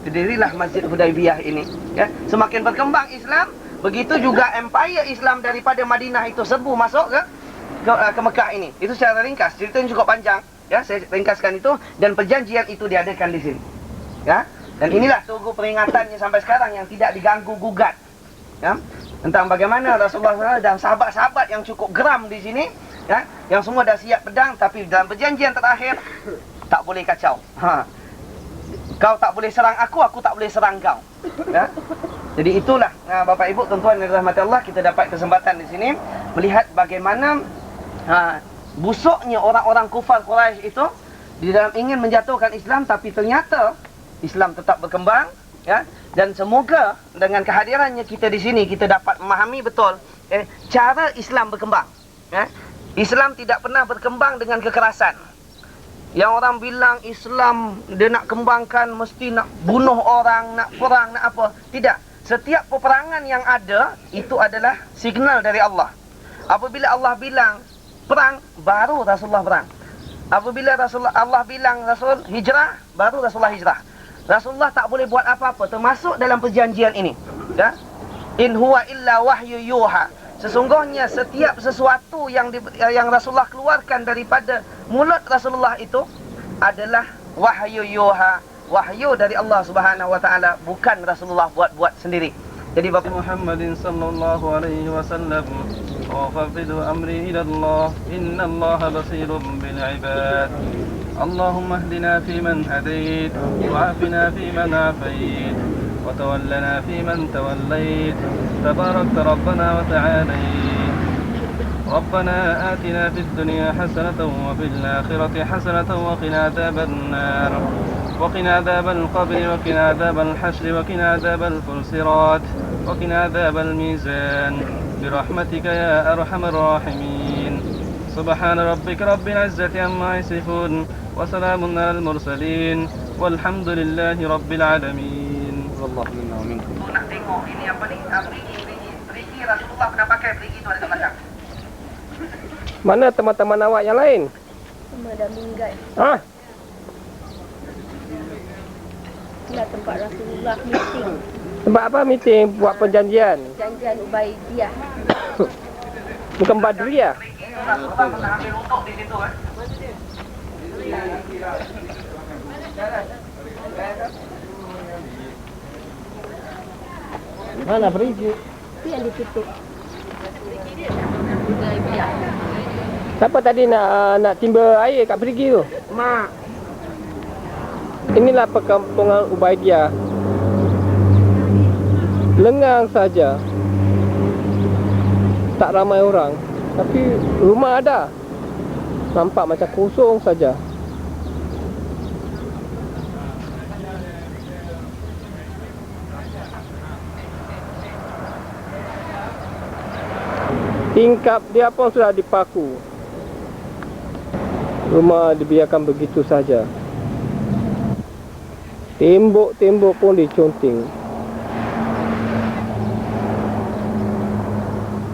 berdirilah Masjid Hudaybiyah ini. Ya, semakin berkembang Islam, begitu juga empire Islam daripada Madinah itu serbu masuk ke Mekah ini. Itu secara ringkas. Ceritanya cukup panjang. Ya, saya ringkaskan itu, dan perjanjian itu diadakan di sini. Ya, dan inilah tunggu peringatannya sampai sekarang yang tidak diganggu gugat. Ya, tentang bagaimana Rasulullah SAW dan sahabat-sahabat yang cukup geram di sini, ya, yang semua dah siap pedang, tapi dalam perjanjian terakhir tak boleh kacau. Kau tak boleh serang aku tak boleh serang kau. Ya. Jadi itulah, Bapak Ibu, tuan-tuan yang dirahmati Allah, kita dapat kesempatan di sini melihat bagaimana busuknya orang-orang kufar Quraisy itu di dalam ingin menjatuhkan Islam, tapi ternyata Islam tetap berkembang, ya. Dan semoga dengan kehadirannya kita di sini, kita dapat memahami betul cara Islam berkembang. Ya. Islam tidak pernah berkembang dengan kekerasan. Yang orang bilang Islam dia nak kembangkan mesti nak bunuh orang, nak perang, nak apa. Tidak. Setiap peperangan yang ada itu adalah signal dari Allah. Apabila Allah bilang perang, baru Rasulullah perang. Apabila Allah bilang Rasul hijrah, baru Rasulullah hijrah. Rasulullah tak boleh buat apa-apa termasuk dalam perjanjian ini. Ya? In huwa illa wahyu yuha. Sesungguhnya setiap sesuatu yang Rasulullah keluarkan daripada mulut Rasulullah itu adalah wahyu yuha, wahyu dari Allah Subhanahu wa taala, bukan Rasulullah buat-buat sendiri. Jadi Bapak Muhammadin sallallahu alaihi wasallam, wa fawwidu amri ila Allah, innallaha basirun bil ibad. Allahumma ihdina fi man hadait, wa afina fi man afait, wa tawallana fi man tawallait. Tabarakta rabbana wa ta'alait. Rabbana atina fid dunya hasanatan wa fil akhirati hasanatan wa qina adzaban nar. وقنا عذاب القبر وقنا عذاب الحشر وقنا عذاب الفلسرات وقنا عذاب الميزان برحمتك يا أرحم الراحمين. سبحان ربك رب العزة عما يصفون وسلام على المرسلين والحمد لله رب العالمين. والله منا ومنكم. Nak tengok ini apa ni? Perigi Rasulullah pernah pakai perigi tu ada kat belakang. Mana teman-teman awak yang lain? Semua dah minggat. Ah, Inilah tempat Rasulullah meeting. tempat apa meeting? Buat perjanjian? Perjanjian Ubaidiyah. Bukan Badriyah? Rasulullah pernah ambil untuk di situ kan? Mana perigi? Itu yang ditutup. Siapa tadi nak timba air kat perigi tu? Mak. Inilah perkampungan Ubaidiyah. Lengang saja. Tak ramai orang. Tapi rumah ada. Nampak macam kosong saja. Tingkap dia pun sudah dipaku. Rumah dibiarkan begitu saja. Tembok-tembok pun diconteng.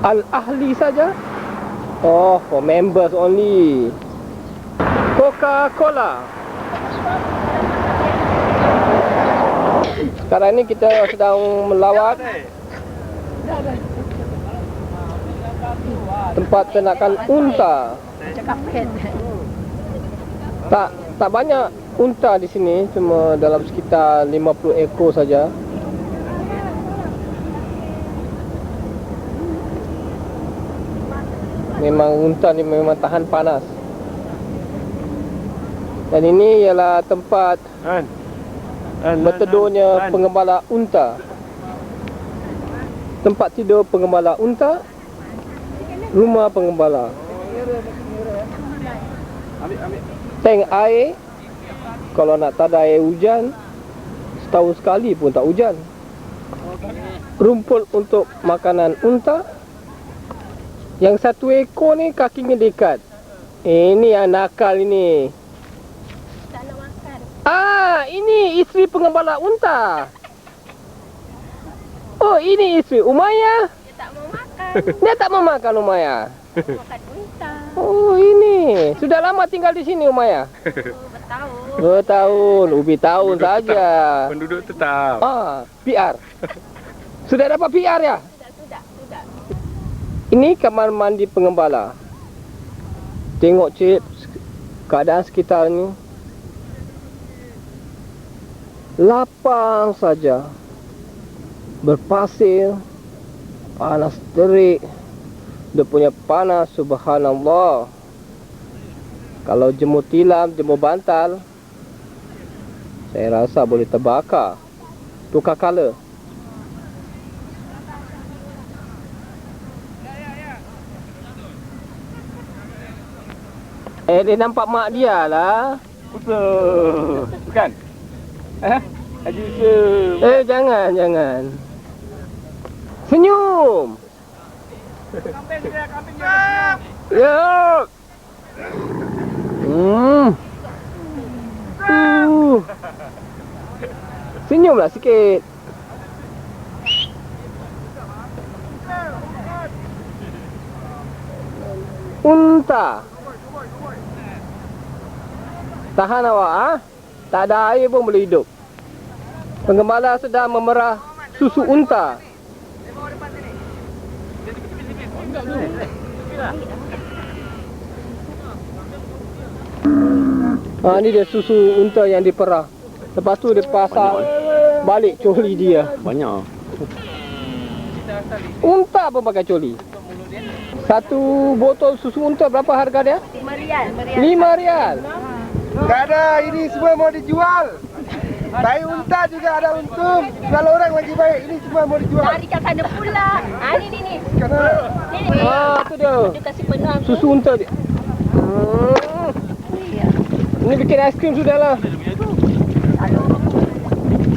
Al-Ahli saja. Oh, for members only. Coca-Cola. Sekarang ni kita sedang melawat tempat ternakan unta. Tak banyak unta di sini, cuma dalam sekitar 50 ekor saja. Memang unta ni memang tahan panas. Dan ini ialah tempat bertedurnya pengembala unta. Tempat tidur pengembala unta, rumah pengembala. Tank air, kalau nak tak ada air hujan, setahun sekali pun tak hujan. Rumput untuk makanan unta. Yang satu ekor ni kakinya dekat. Ini yang nakal ini. Tak nak makan. Ini isteri pengembala unta. Oh, ini isteri Umayyah. Dia tak mau makan. Dia tak mau makan Umayyah. Makan unta. Oh, ini. Sudah lama tinggal di sini Umayyah? Bertahun. Bertahun, ubi tahun saja. Penduduk tetap. PR. Sudah dapat PR ya? Sudah. Ini kamar mandi pengembala. Tengok cip keadaan sekitar ni. Lapang saja. Berpasir. Panas terik. Dia punya panas, subhanallah. Kalau jemur tilam, jemur bantal, saya rasa boleh terbakar. Tukar color. Dia nampak mak dia lah. Bukan? Haji Yusuf. Jangan. Senyum. Ya. Senyumlah sikit. Unta. Tahan awak, tak ada air pun boleh hidup. Pengembala sedang memerah susu unta. Ni dia susu unta yang diperah. Lepas tu dia pasang balik coli dia. Banyak. Unta pun pakai coli. Satu botol susu unta berapa harga dia? RM5. Tak ada, ini semua mau dijual. Tai unta juga ada untung. Kalau orang lagi baik, ini semua mau dijual. Carikan sana pula. Ni. Tu dia. Dia kasih penuh. Susu unta dia. Ini bikin aiskrim sudahlah.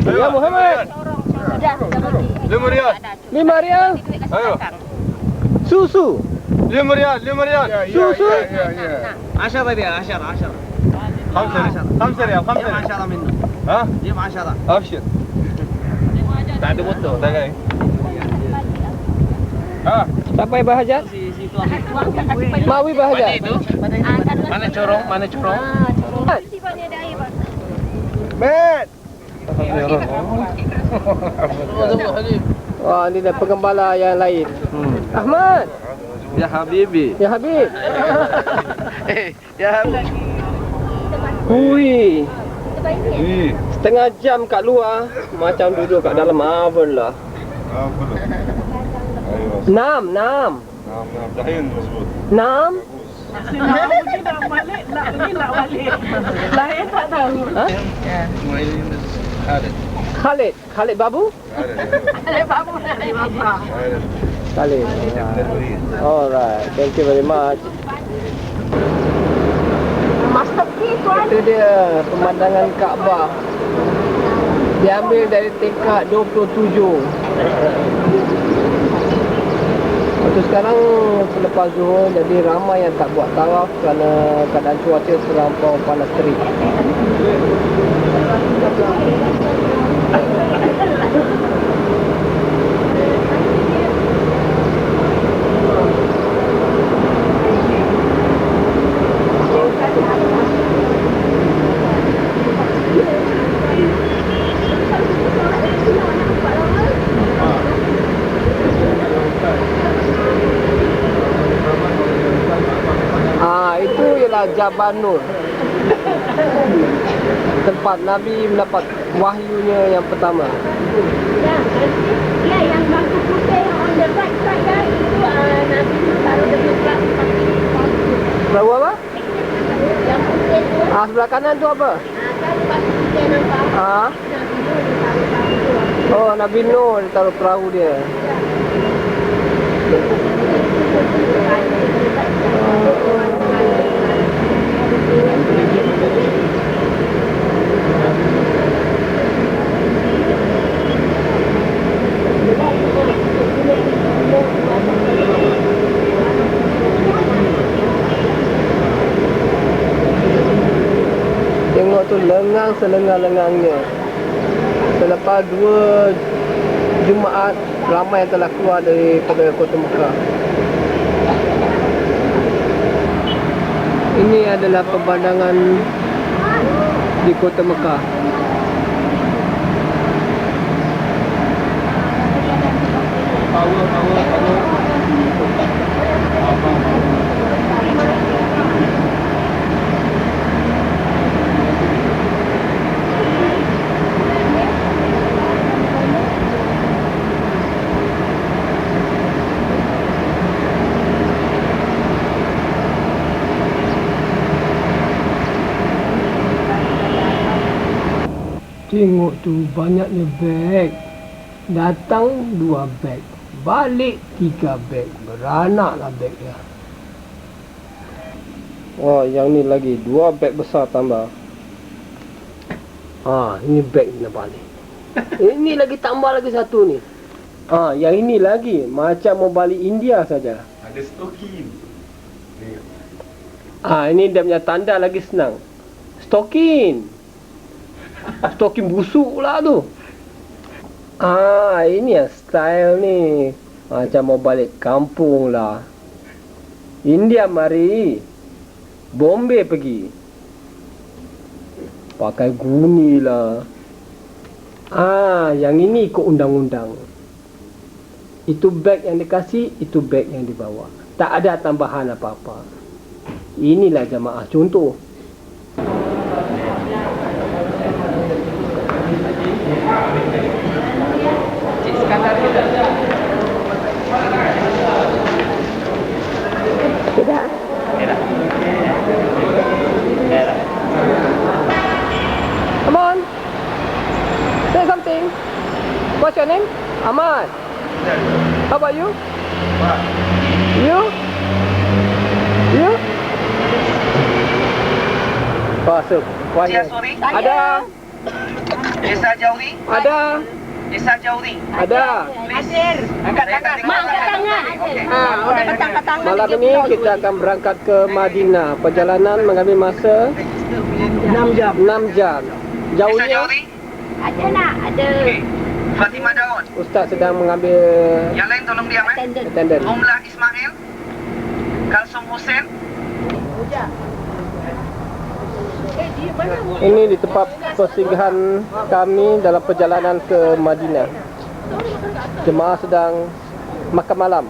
Ya Muhammad. Sudah bagi. RM5. Ayo. Susu. RM5. Susu. عشرة يا عشرة 5 ريال. جيب 10 منه ها؟ جيب 10 أبشر. Tak ada botol, tak kan? Siapa yang berhajat? Mawi berhajat. Mana corong? Sifatnya ada air, Pak. Bet. Wah, ni dah pengembala yang lain. Ahmad. Ya Habibi. Ya Habib. Ya Habib. Hui. Setengah jam kat luar macam duduk kat dalam oven lah. 6. دحين مظبوط. 6. Khalid Babu? Khalid. Alright, thank you very much. Itu dia pemandangan Kaabah. Diambil dari tingkat 27. Lepas tu sekarang selepas Zuhur jadi ramai yang tak buat tawaf kerana keadaan cuaca terlampau panas terik. Itu ialah Jabal Nur, tempat Nabi mendapat wahyunya yang pertama. Ya, yang bangku putih yang on the right side kan, itu Nabi taruh dengan perahu kaki. Perahu apa? Yang putih tu. Sebelah kanan tu apa? Kan bangku putih nampak. Nabi Nuh dia taruh perahu tu. Oh, Nabi Nuh dia taruh perahu dia. Tengok tu lengang selengang-lengangnya. Selepas 2 Jumaat ramai yang telah keluar daripada kota Mekah. Ini adalah pemandangan di kota Mekah. Tengok tu banyaknya beg. Datang 2 beg, balik 3 beg. Beranaklah beg dia. Wah, yang ni lagi 2 beg besar tambah. Ini beg nampak ni. Ini lagi tambah lagi satu ni. Yang ini lagi macam mau balik India saja. Ada stokin. Ini dia punya tanda lagi senang. Stokin. Stokin busuk pula tu. Ini yang style ni. Macam mau balik kampung lah. India mari, Bombay pergi. Pakai guni lah. Yang ini ikut undang-undang. Itu beg yang dikasih, itu beg yang dibawa. Tak ada tambahan apa-apa. Inilah jamaah contoh. Cik Skandar tu dah. Tidak. Come on. Say something. What's your name? Ahmad. How about you? You? You? Masuk. Cia Suri? Ada. Desa Jauri? Ada. Desa Jauri? Ada. Hadir. Angkat tangan. Angkat tangan. Orang kata angkat tangan. Malam ini kita akan berangkat ke Madinah. Perjalanan mengambil masa 6 jam. 6 jam. Jauhnya? Desa Jauri? Ada nak, ada. Fatimah Daud. Ustaz sedang mengambil Yang lain tolong diam attendant. Rumlah Ismail. Kalsum Hussein. Ini di tempat persinggahan kami dalam perjalanan ke Madinah. Jemaah sedang makan malam.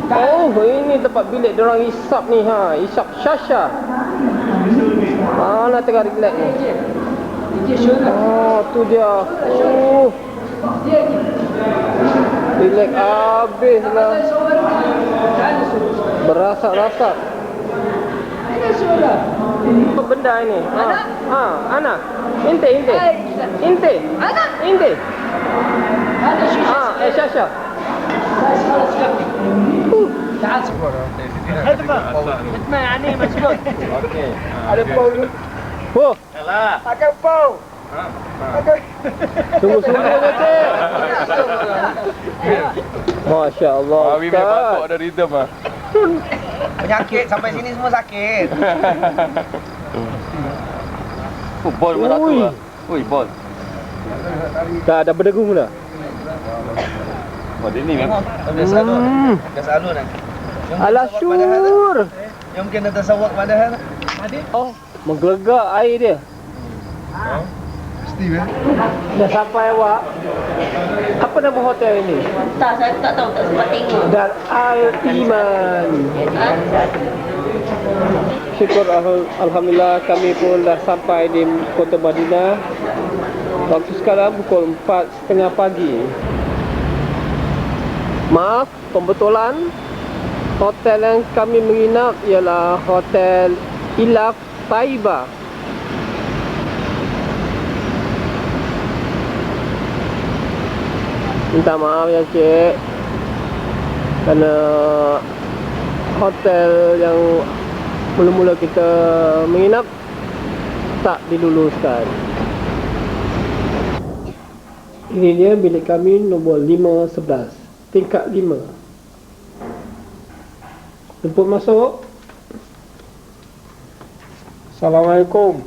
Oh, ini tempat bilik diorang hisap ni hisap Syasha. Nak tengah relax ni. Tu dia. Relax habis lah. Berasak-rasak. Apa benda ini? Ana. Inte. Syasha. Ada pau. Oh. Pakai pau. Sungguh-sungguh je, Cik. Masya Allah, Mami memang Ustaz. batuk ada rhythm ah. Penyakit sampai sini semua sakit. Oh, bol pun satu Ui. lah. Ui, bol. Dah berdengung dah. Oh, dia ni memang. Biasa alun. Biasa alun kan. Alah syur. Yang mungkin ada tasawwuk padahal. Oh, menggelegak air dia. Mesti kan? Dah sampai awak. Apa nama hotel ini? Tak, saya tak tahu, tak sempat tengok. Dar Al-Iman. Syukur Alhamdulillah kami pun dah sampai di Kota Madinah. Waktu sekarang pukul 4.30 pagi. Maaf, pembetulan. Hotel yang kami menginap ialah Hotel Ilaf Taibah. Minta maaf ya, Cik, kerana hotel yang mula-mula kita menginap tak diluluskan. Ini dia bilik kami nombor 511, tingkat 5. Jemput masuk. Assalamualaikum.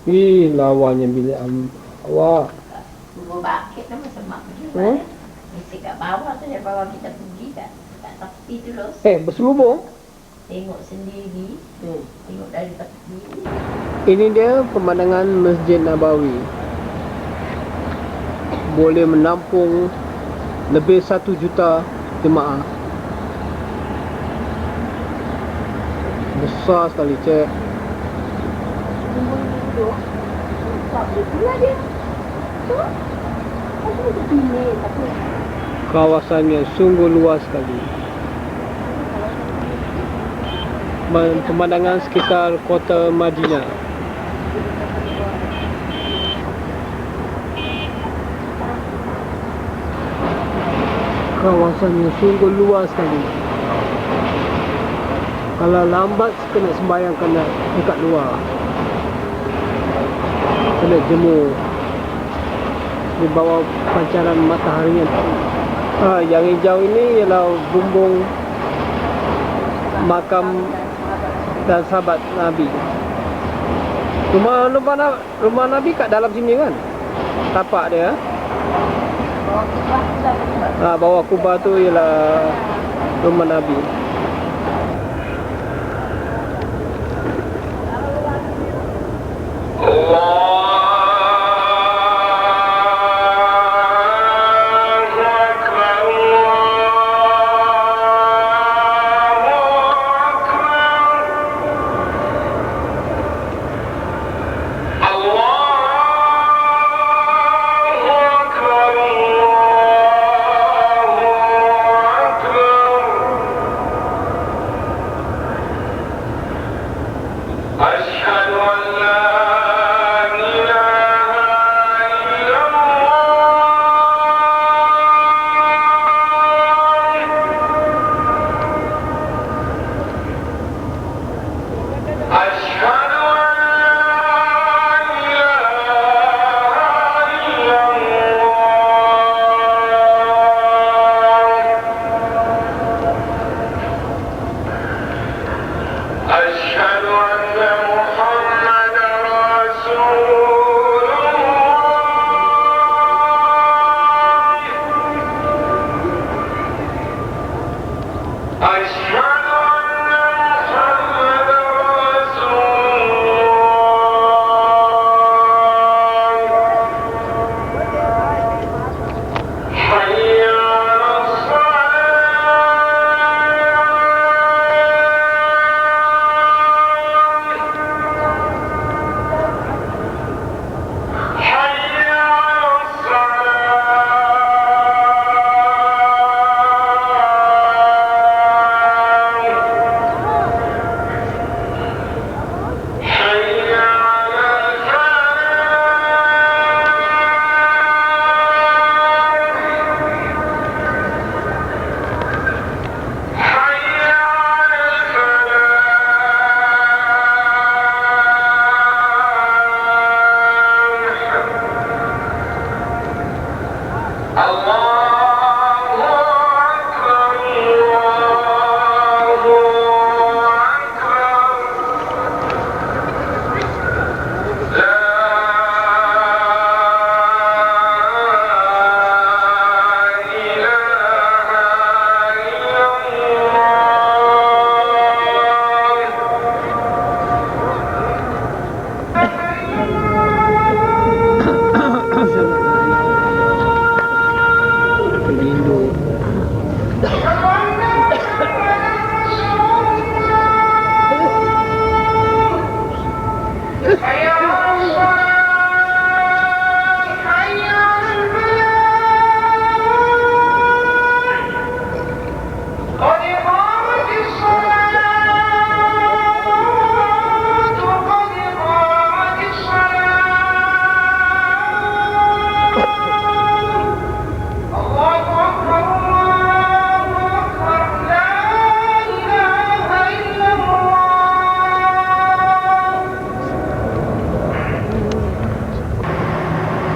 Ih, lawanya bilik awak. Tunggu bakit tu semak pergi. Mesti kat bawah tu, dari bawah kita pergi kat tepi tu los. Berselubung. Tengok sendiri. Tengok dari tepi. Ini dia pemandangan Masjid Nabawi. Boleh menampung lebih 1 juta jemaah. Besar sekali, Cik. Tak boleh pula dia. Tu. Aku nak pilih tapi Kawasannya sungguh luas sekali. Pemandangan sekitar Kota Madinah. Kawasannya sungguh luas sekali. Kalau lambat kena sembahyang kena dekat luar. Kena jemur di bawah pancaran matahari. Yang hijau ini ialah bumbung makam dan sahabat Nabi. Rumah Nabi kat dalam sini kan? Tapak dia. Bawah kubah tu ialah rumah Nabi. أشهد أن لا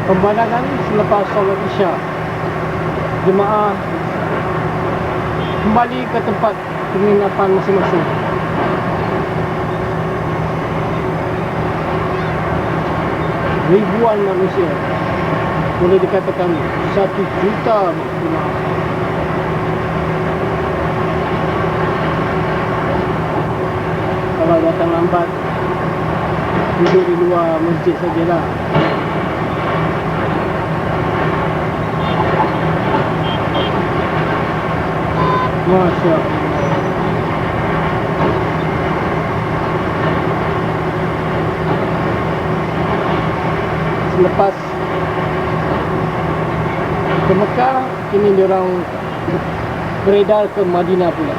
Pemandangan selepas solat Isya, jemaah kembali ke tempat penginapan masing-masing. Ribuan manusia, boleh dikatakan 1 juta jemaah. Kalau datang lambat, duduk di luar masjid sajalah. Masya Allah. Selepas ke Mekah, kini diorang beredar ke Madinah pula.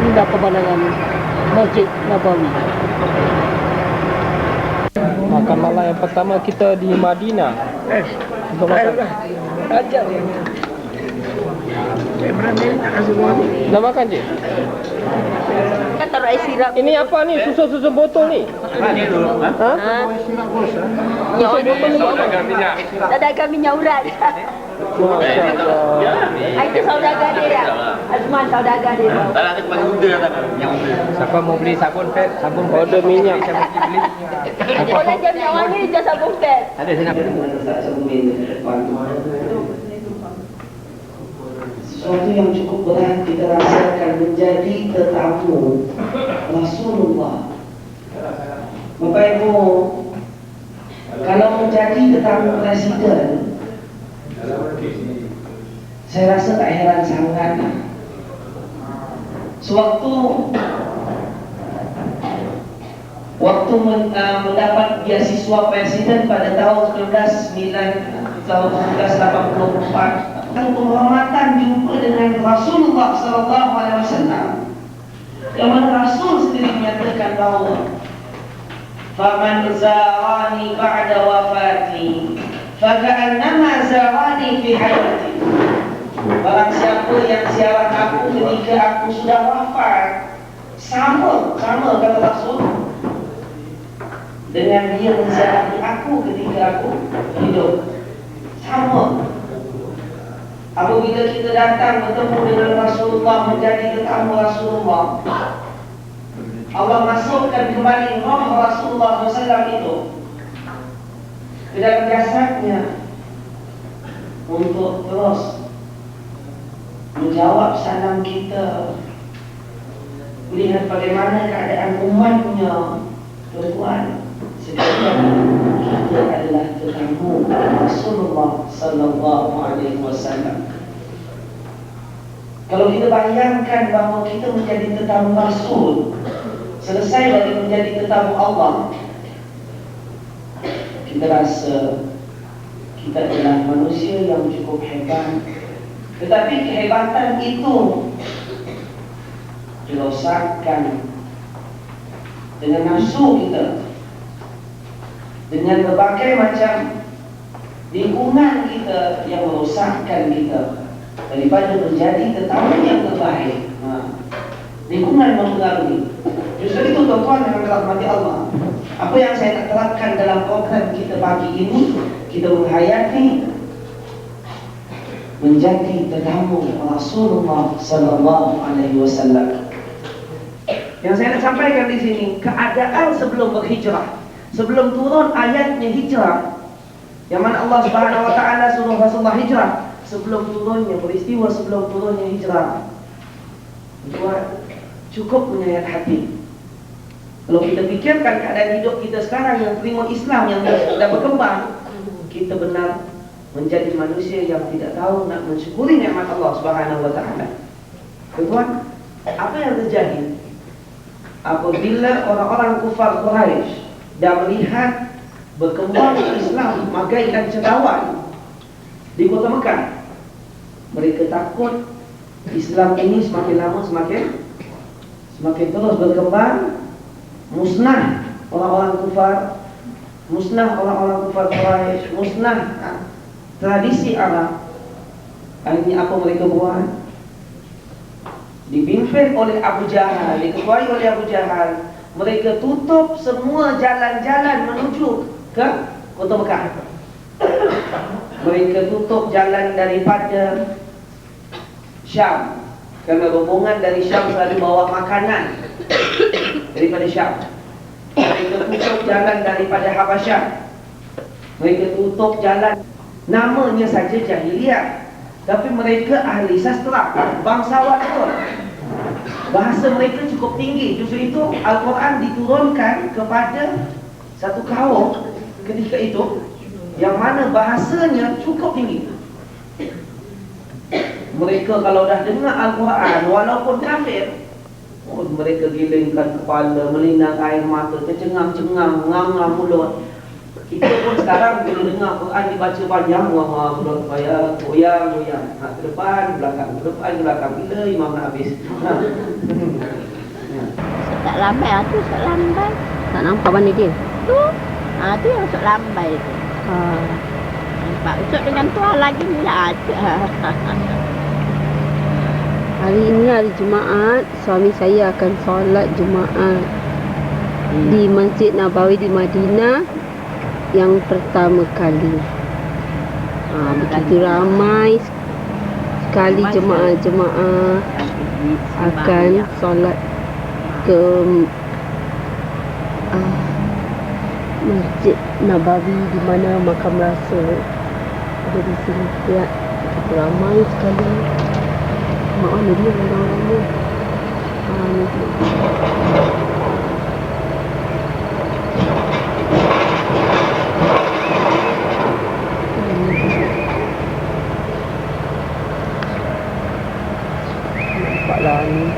Inilah pemandangan Masjid Nabawi. Makan malam yang pertama kita di Madinah. Untuk makan. Ajak dia. Dah makan je? Kan taruh air sirap. Ini apa ni? Susu-susu botol ni? Ha? Ya, saudagar minyak urat. Masya Allah. Itu saudagar dia. Azman saudagar dia. Siapa mau beli sabun pet? Sabun Order minyak. Orang jam minyak wangi dia jual sabun pet. Ada sini apa? Sesuatu yang cukup berat kita rasakan menjadi tetamu Rasulullah. Bapak Ibu, kalau menjadi tetamu presiden, saya rasa tak heran sangat. Sewaktu mendapat beasiswa presiden pada tahun 1984, penghormatan jumpa dengan Rasulullah SAW, yang mana Rasul sendiri menyatakan bahawa faman zarani ba'da wafati faka'annama zarani fi hayati. Barang siapa yang ziarah aku ketika aku sudah wafat, sama kata Rasul dengan dia menziarahi aku ketika aku hidup. Sama. Apabila kita datang bertemu dengan Rasulullah, menjadi tetamu Rasulullah, Allah masukkan kembali roh Rasulullah SAW itu ke dalam jasadnya untuk terus menjawab salam kita, melihat bagaimana keadaan umatnya. Tuan-tuan, sekarang kita adalah tetamu Rasulullah sallallahu alaihi wasallam. Kalau kita bayangkan bahawa kita menjadi tetamu Rasul, selesai lagi menjadi tetamu Allah, kita rasa kita adalah manusia yang cukup hebat. Tetapi kehebatan itu dirosakkan dengan nafsu kita, dengan berbagai macam lingkungan kita yang merosakkan kita daripada menjadi tetamu yang terbaik. Lingkungan mempengaruhi. Justru itu tuan-tuan yang dirahmati Allah, apa yang saya nak terapkan dalam program kita pagi ini, kita menghayati menjadi tetamu Rasulullah sallallahu alaihi wasallam. Yang saya nak sampaikan di sini, keadaan sebelum berhijrah, sebelum turun ayatnya hijrah, yang mana Allah Subhanahu wa taala suruh Rasulullah hijrah, sebelum turunnya peristiwa, sebelum turunnya hijrah, buat cukup punya hati. Kalau kita fikirkan keadaan hidup kita sekarang yang terima Islam, yang sudah berkembang, kita benar menjadi manusia yang tidak tahu nak mensyukuri nikmat Allah Subhanahu wa taala. Tuan, apa yang terjadi apabila orang-orang kufar Quraisy dah melihat berkembang Islam bagaikan cendawan di kota Mekah? Mereka takut Islam ini semakin lama semakin terus berkembang, musnah orang-orang kufar, musnah orang-orang kufar Quraisy, musnah tradisi Arab. Akhirnya apa mereka buat? Dipimpin oleh Abu Jahal, diketuai oleh Abu Jahal, mereka tutup semua jalan-jalan menuju ke kota Mekah. Mereka tutup jalan daripada Syam, kerana rombongan dari Syam selalu bawa makanan daripada Syam. Mereka tutup jalan daripada Habasyah. Mereka tutup jalan, namanya saja jahiliyah, tapi mereka ahli sastra, bangsawan betul. Bahasa mereka cukup tinggi. Justru itu Al-Quran diturunkan kepada satu kaum ketika itu yang mana bahasanya cukup tinggi. Mereka kalau dah dengar Al-Quran, walaupun kafir, mereka gilingkan kepala, melinang air mata, tercengang-cengang, ngam-ngam mulut. Kita pun sekarang bila dengar Quran dibaca panjang, wah, belum payah, goyang-goyang, ke depan, belakang, ke depan, ke belakang, bila imam nak habis. Tak lambai, tu sok lambai. Tak nampak mana dia? Tu. Tu yang sok lambai tu. Nampak sok dengan tuan lagi ni lah. Hari ini hari Jumaat, suami saya akan solat Jumaat di Masjid Nabawi di Madinah yang pertama kali. Begitu ramai sekali jemaah-jemaah akan solat ke Masjid Nabawi di mana makam Rasul ada di sini. Ya, begitu ramai sekali. Mana dia orang-orang ni? Ni dia. Nampaklah ni.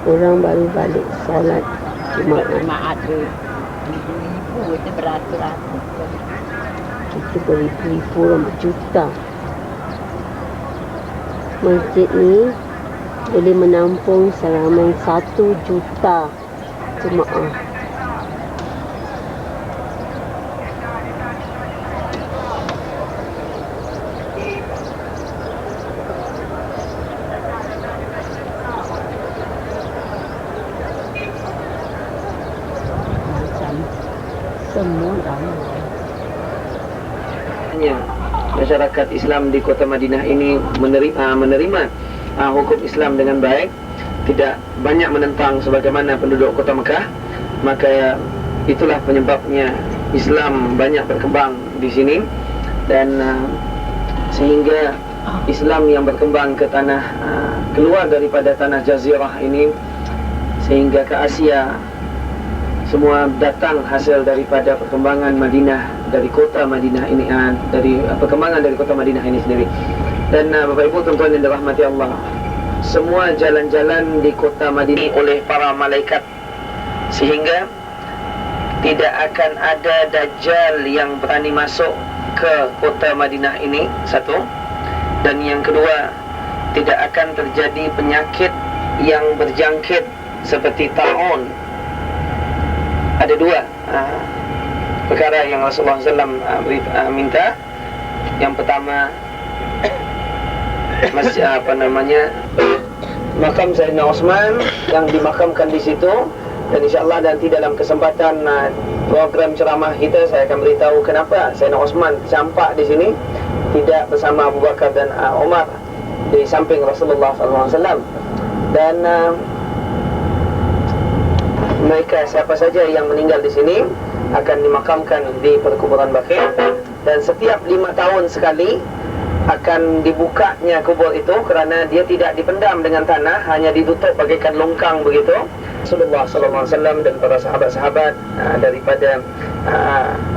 orang baru balik solat Jumaat tu. Ibu itu beratus-ratus. Kita beribu-ribu, orang berjuta. Masjid ni boleh menampung seramai 1 juta jemaah. Semua ramai. Masyarakat Islam di kota Madinah ini menerima hukum Islam dengan baik, tidak banyak menentang sebagaimana penduduk kota Mekah. Maka itulah penyebabnya Islam banyak berkembang di sini, dan sehingga Islam yang berkembang ke tanah keluar daripada tanah Jazirah ini sehingga ke Asia. Semua datang hasil daripada perkembangan Madinah, dari kota Madinah ini, dari perkembangan dari kota Madinah ini sendiri. Dan Bapak Ibu tuan-tuan yang dirahmati Allah, semua jalan-jalan di kota Madinah oleh para malaikat, sehingga tidak akan ada Dajjal yang berani masuk ke kota Madinah ini, satu. Dan yang kedua, tidak akan terjadi penyakit yang berjangkit seperti ta'un. Ada dua perkara yang Rasulullah SAW minta. Yang pertama, makam Sayyidina Osman yang dimakamkan di situ. Dan insyaAllah nanti dalam kesempatan program ceramah kita, saya akan beritahu kenapa Sayyidina Osman campak di sini, tidak bersama Abu Bakar dan Umar di samping Rasulullah SAW. Dan mereka siapa saja yang meninggal di sini akan dimakamkan di perkuburan Baqi', dan setiap 5 tahun sekali akan dibukanya kubur itu, kerana dia tidak dipendam dengan tanah, hanya ditutup bagaikan longkang begitu. Rasulullah SAW dan para sahabat-sahabat daripada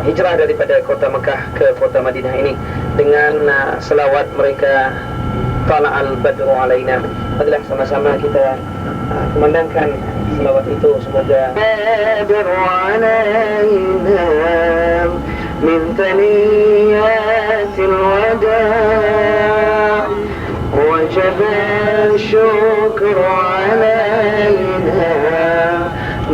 hijrah daripada kota Mekah ke kota Madinah ini dengan selawat mereka, Tala'al Badru Alaina. Adalah sama-sama kita kumandangkan selawat itu. Semoga Badru Alaina min thaniyatil wada' wajaba syukru alaina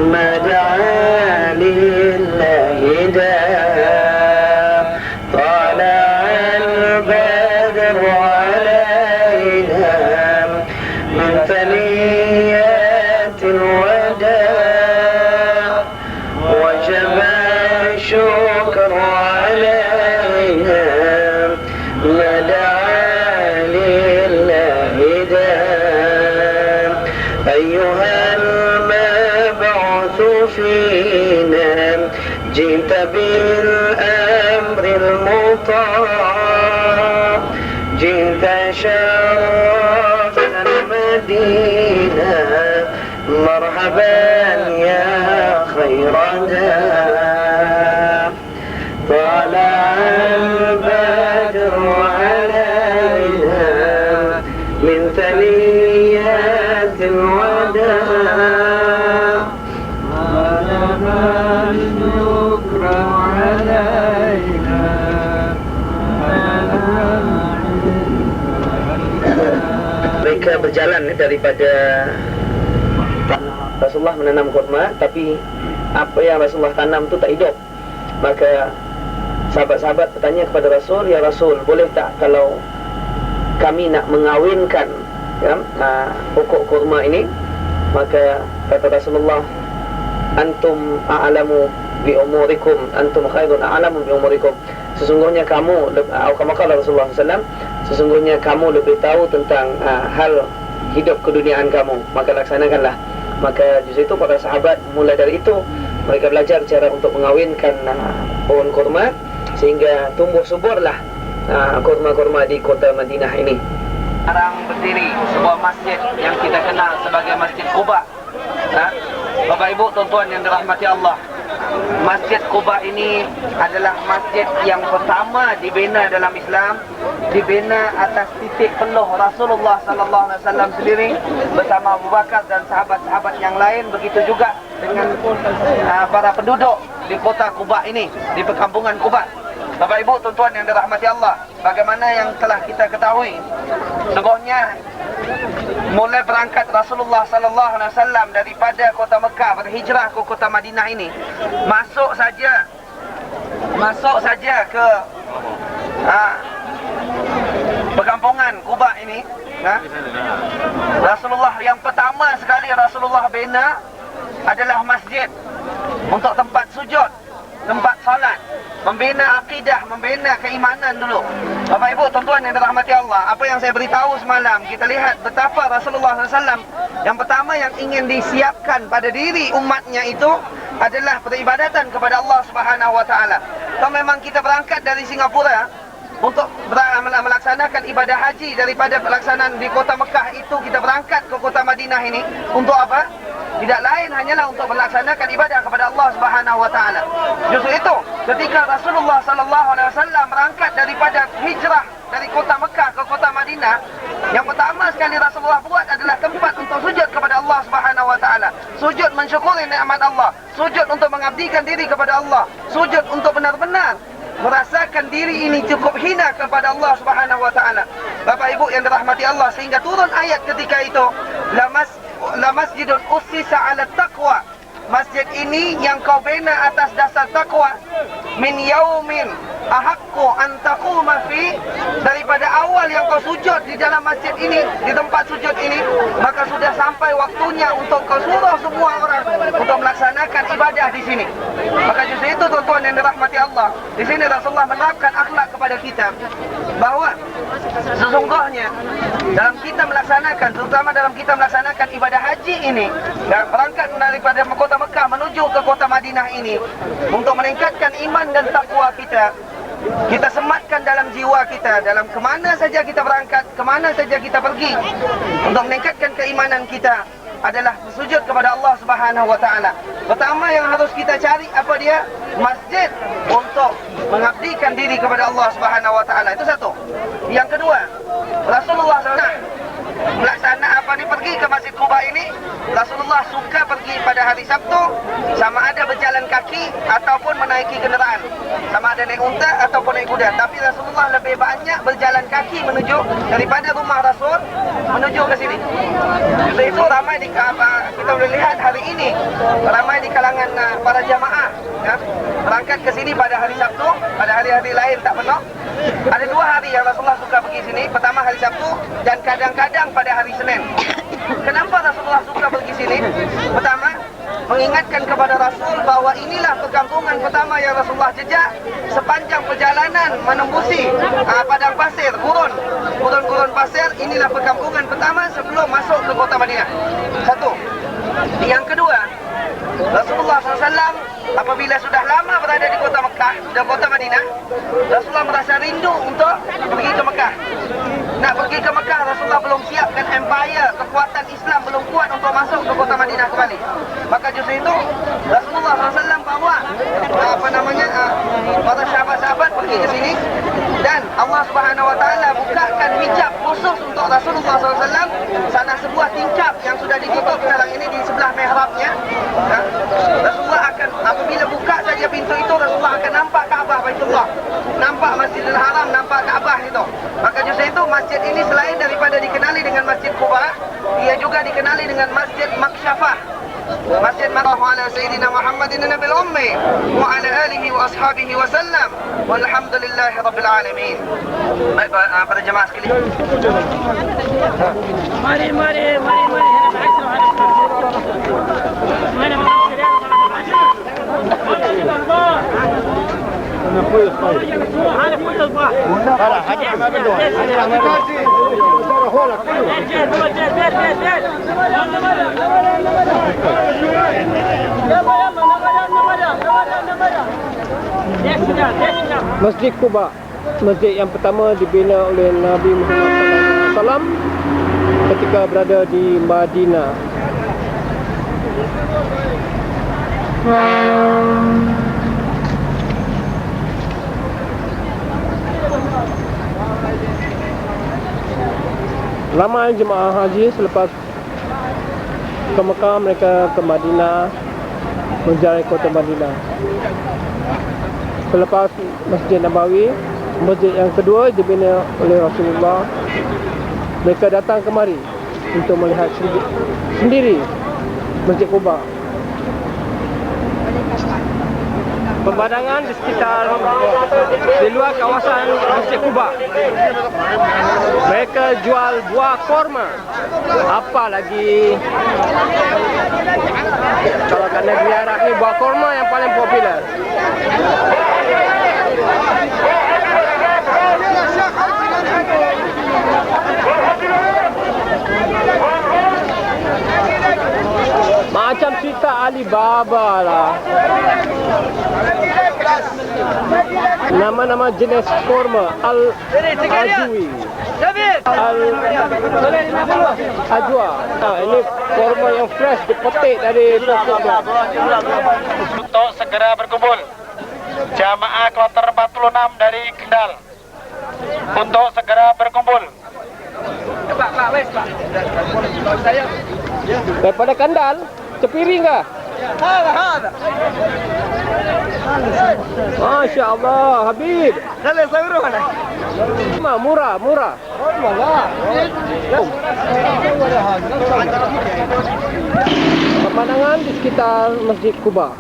ma da'a lillahi da' tala'al badru alaina min thaniyatil wada' wajaba syukru alaina ma da'a lillahi da' ayyuhal mab'uthu fina jita bil amril muta' jita syarafan Madinah marhaban ya khairada' tala'al badru alaina min thaniyatil wada' marhaban syukra alaina. Mereka berjalan daripada Rasulullah menanam kurma, tapi apa yang Rasulullah tanam itu tak hidup. Maka sahabat-sahabat bertanya kepada Rasul, ya Rasul, boleh tak kalau kami nak mengawinkan pokok kurma ini? Maka kata Rasulullah, antum a'lamu bi umurikum, antum khairun a'lamu bi umurikum. Sesungguhnya kamu, kata Rasulullah SAW, sesungguhnya kamu lebih tahu tentang hal hidup keduniaan kamu, maka laksanakanlah. Maka justru itu para sahabat mulai dari itu mereka belajar cara untuk mengawinkan pohon kurma, sehingga tumbuh suburlah kurma-kurma di kota Madinah ini. Sekarang berdiri sebuah masjid yang kita kenal sebagai Masjid Quba. Bapak Ibu tuan-tuan yang dirahmati Allah, Masjid Quba ini adalah masjid yang pertama dibina dalam Islam, dibina atas titik penuh Rasulullah sallallahu alaihi wasallam sendiri bersama Abu Bakar dan sahabat-sahabat yang lain, begitu juga dengan para penduduk di kota Quba ini, di perkampungan Quba. Bapak Ibu, tuan-tuan yang dirahmati Allah, bagaimana yang telah kita ketahui, sungguhnya mulai berangkat Rasulullah sallallahu alaihi wasallam daripada kota Mekah berhijrah ke kota Madinah ini, masuk saja ke perkampungan Quba ini, Rasulullah yang pertama sekali Rasulullah bina adalah masjid untuk tempat sujud, tempat salat, membina akidah, membina keimanan dulu. Bapak Ibu, tuan-tuan yang dirahmati Allah, apa yang saya beritahu semalam, kita lihat betapa Rasulullah SAW yang pertama yang ingin disiapkan pada diri umatnya itu adalah peribadatan kepada Allah Subhanahu Wa Taala. Kalau memang kita berangkat dari Singapura untuk melaksanakan ibadah haji, daripada pelaksanaan di kota Mekah itu kita berangkat ke kota Madinah ini untuk apa? Tidak lain hanyalah untuk melaksanakan ibadah kepada Allah Subhanahu Wa Taala. Justru itu, ketika Rasulullah Sallallahu Alaihi Wasallam berangkat daripada hijrah dari kota Mekah ke kota Madinah, yang pertama sekali Rasulullah buat adalah tempat untuk sujud kepada Allah Subhanahu Wa Taala, sujud mensyukuri nikmat Allah, sujud untuk mengabdikan diri kepada Allah, sujud untuk benar-benar merasakan diri ini cukup hina kepada Allah Subhanahu Wa Taala. Bapak Ibu yang dirahmati Allah, sehingga turun ayat ketika itu, la masjidun ussisa 'ala taqwa. Masjid ini yang kau bina atas dasar takwa, min yaumin ahaqqu an taquma fi, daripada awal yang kau sujud di dalam masjid ini, di tempat sujud ini, maka sudah sampai waktunya untuk kau suruh semua orang untuk melaksanakan ibadah di sini. Maka justru itu, tuan-tuan yang dirahmati Allah, di sini Rasulullah menerapkan akhlak kepada kita, bahwa sesungguhnya dalam kita melaksanakan, terutama dalam kita melaksanakan ibadah haji ini, dan berangkat daripada kota Mekah menuju ke kota Madinah ini, untuk meningkatkan iman dan takwa kita, kita sematkan dalam jiwa kita, dalam kemana saja kita berangkat, kemana saja kita pergi, untuk meningkatkan keimanan kita adalah sujud kepada Allah Subhanahu Wa Taala. Pertama yang harus kita cari apa dia? Masjid untuk mengabdikan diri kepada Allah Subhanahu Wa Taala. Itu satu. Yang kedua, Rasulullah SAW pergi ke Masjid Quba ini, Rasulullah suka pergi pada hari Sabtu, sama ada berjalan kaki ataupun menaiki kenderaan, sama ada naik unta ataupun naik kuda. Tapi Rasulullah lebih banyak berjalan kaki menuju daripada rumah Rasul menuju ke sini. Justru itu ramai kita boleh lihat hari ini, ramai di kalangan para jamaah berangkat ke sini pada hari Sabtu, pada hari-hari lain tak penuh. Ada dua hari yang Rasulullah suka pergi sini. Pertama hari Sabtu dan kadang-kadang pada hari Senin. Kenapa Rasulullah suka pergi sini? Pertama, mengingatkan kepada Rasul bahawa inilah perkampungan pertama yang Rasulullah jejak sepanjang perjalanan menembusi padang pasir, gurun pasir. Inilah perkampungan pertama sebelum masuk ke kota Madinah. Satu. Yang kedua, Rasulullah SAW apabila sudah lama berada di kota Mekah dan kota Madinah, Rasulullah merasa rindu untuk pergi ke Mekah. Nak pergi ke Mekah, Rasulullah belum siapkan empire, kekuatan Islam belum kuat untuk masuk ke kota Madinah kembali. Maka justru itu Rasulullah SAW bawa para sahabat-sahabat pergi ke sini, dan Allah Subhanahu Wa Taala bukakan hijab khusus untuk Rasulullah SAW. Sana sebuah tingkap yang sudah ditutup sekarang ini di sebelah mihrabnya. Rasulullah akan, apabila buka saja pintu itu, Rasulullah akan nampak Kaabah Baitullah, nampak Masjidil Haram, nampak Kaabah itu. Maka justru itu masjid ini selain daripada dikenali dengan Masjid Quba, ia juga dikenali dengan Masjid Maksyafah. Masjid Marah ala Sayyidina Muhammadin Nabil Ummi wa ala alihi wa ashabihi wa sallam walhamdulillahi rabbil alamin. Baik para jemaah sekalian, mari Masjid Quba, masjid yang pertama dibina oleh Nabi Muhammad SAW ketika berada di Madinah. Ramai jemaah haji selepas ke Mekah, mereka ke Madinah, menziarahi kota Madinah. Selepas Masjid Nabawi, masjid yang kedua dibina oleh Rasulullah, mereka datang kemari untuk melihat sendiri Masjid Quba. Pemandangan di sekitar, di luar kawasan Masjid Quba, mereka jual buah korma. Apa lagi, kalau kat negeri Arab ni, buah korma yang paling popular. Macam cerita Alibaba lah. Nama-nama jenis korma, Al-Ajwi, Al-Ajwa. Ini korma yang fresh, dipetik dari pokok. Untuk segera berkumpul, jamaah kloter 46 dari Kendal untuk segera berkumpul. Daripada Kendal, Cepiring kah? Masya Allah, Habib. Murah. Pemandangan di sekitar Masjid Quba.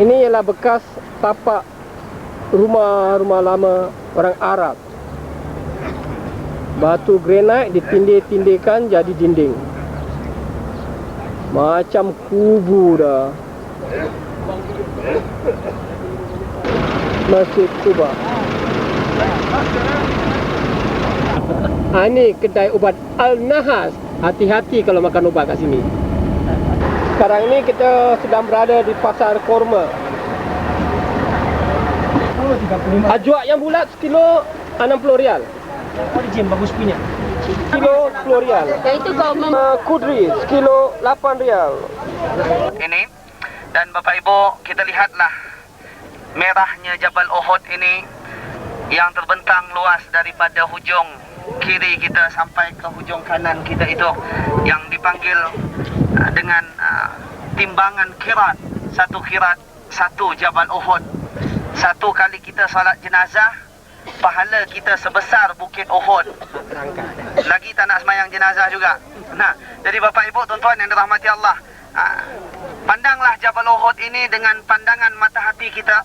Ini ialah bekas tapak rumah-rumah lama orang Arab. Batu granit ditindir-tindirkan jadi dinding. Macam kubu dah. Masjid Quba. Ini kedai ubat Al-Nahas. Hati-hati kalau makan ubat kat sini. Sekarang ni kita sedang berada di pasar korma. Ajwa yang bulat sekilo 60 rial. Origin bagus punya. Kilo 10 rial. Yang itu kau Kudri sekilo 8 rial. Ini, dan Bapak Ibu, kita lihatlah merahnya Jabal Uhud ini yang terbentang luas daripada hujung kiri kita sampai ke hujung kanan kita itu, yang dipanggil dengan timbangan kirat. Satu kirat, satu Jabal Uhud. Satu kali kita salat jenazah, pahala kita sebesar Bukit Uhud. Lagi tak nak semayang jenazah juga. Nah, jadi Bapak Ibu, tuan-tuan yang dirahmati Allah, pandanglah Jabal Uhud ini dengan pandangan mata hati kita.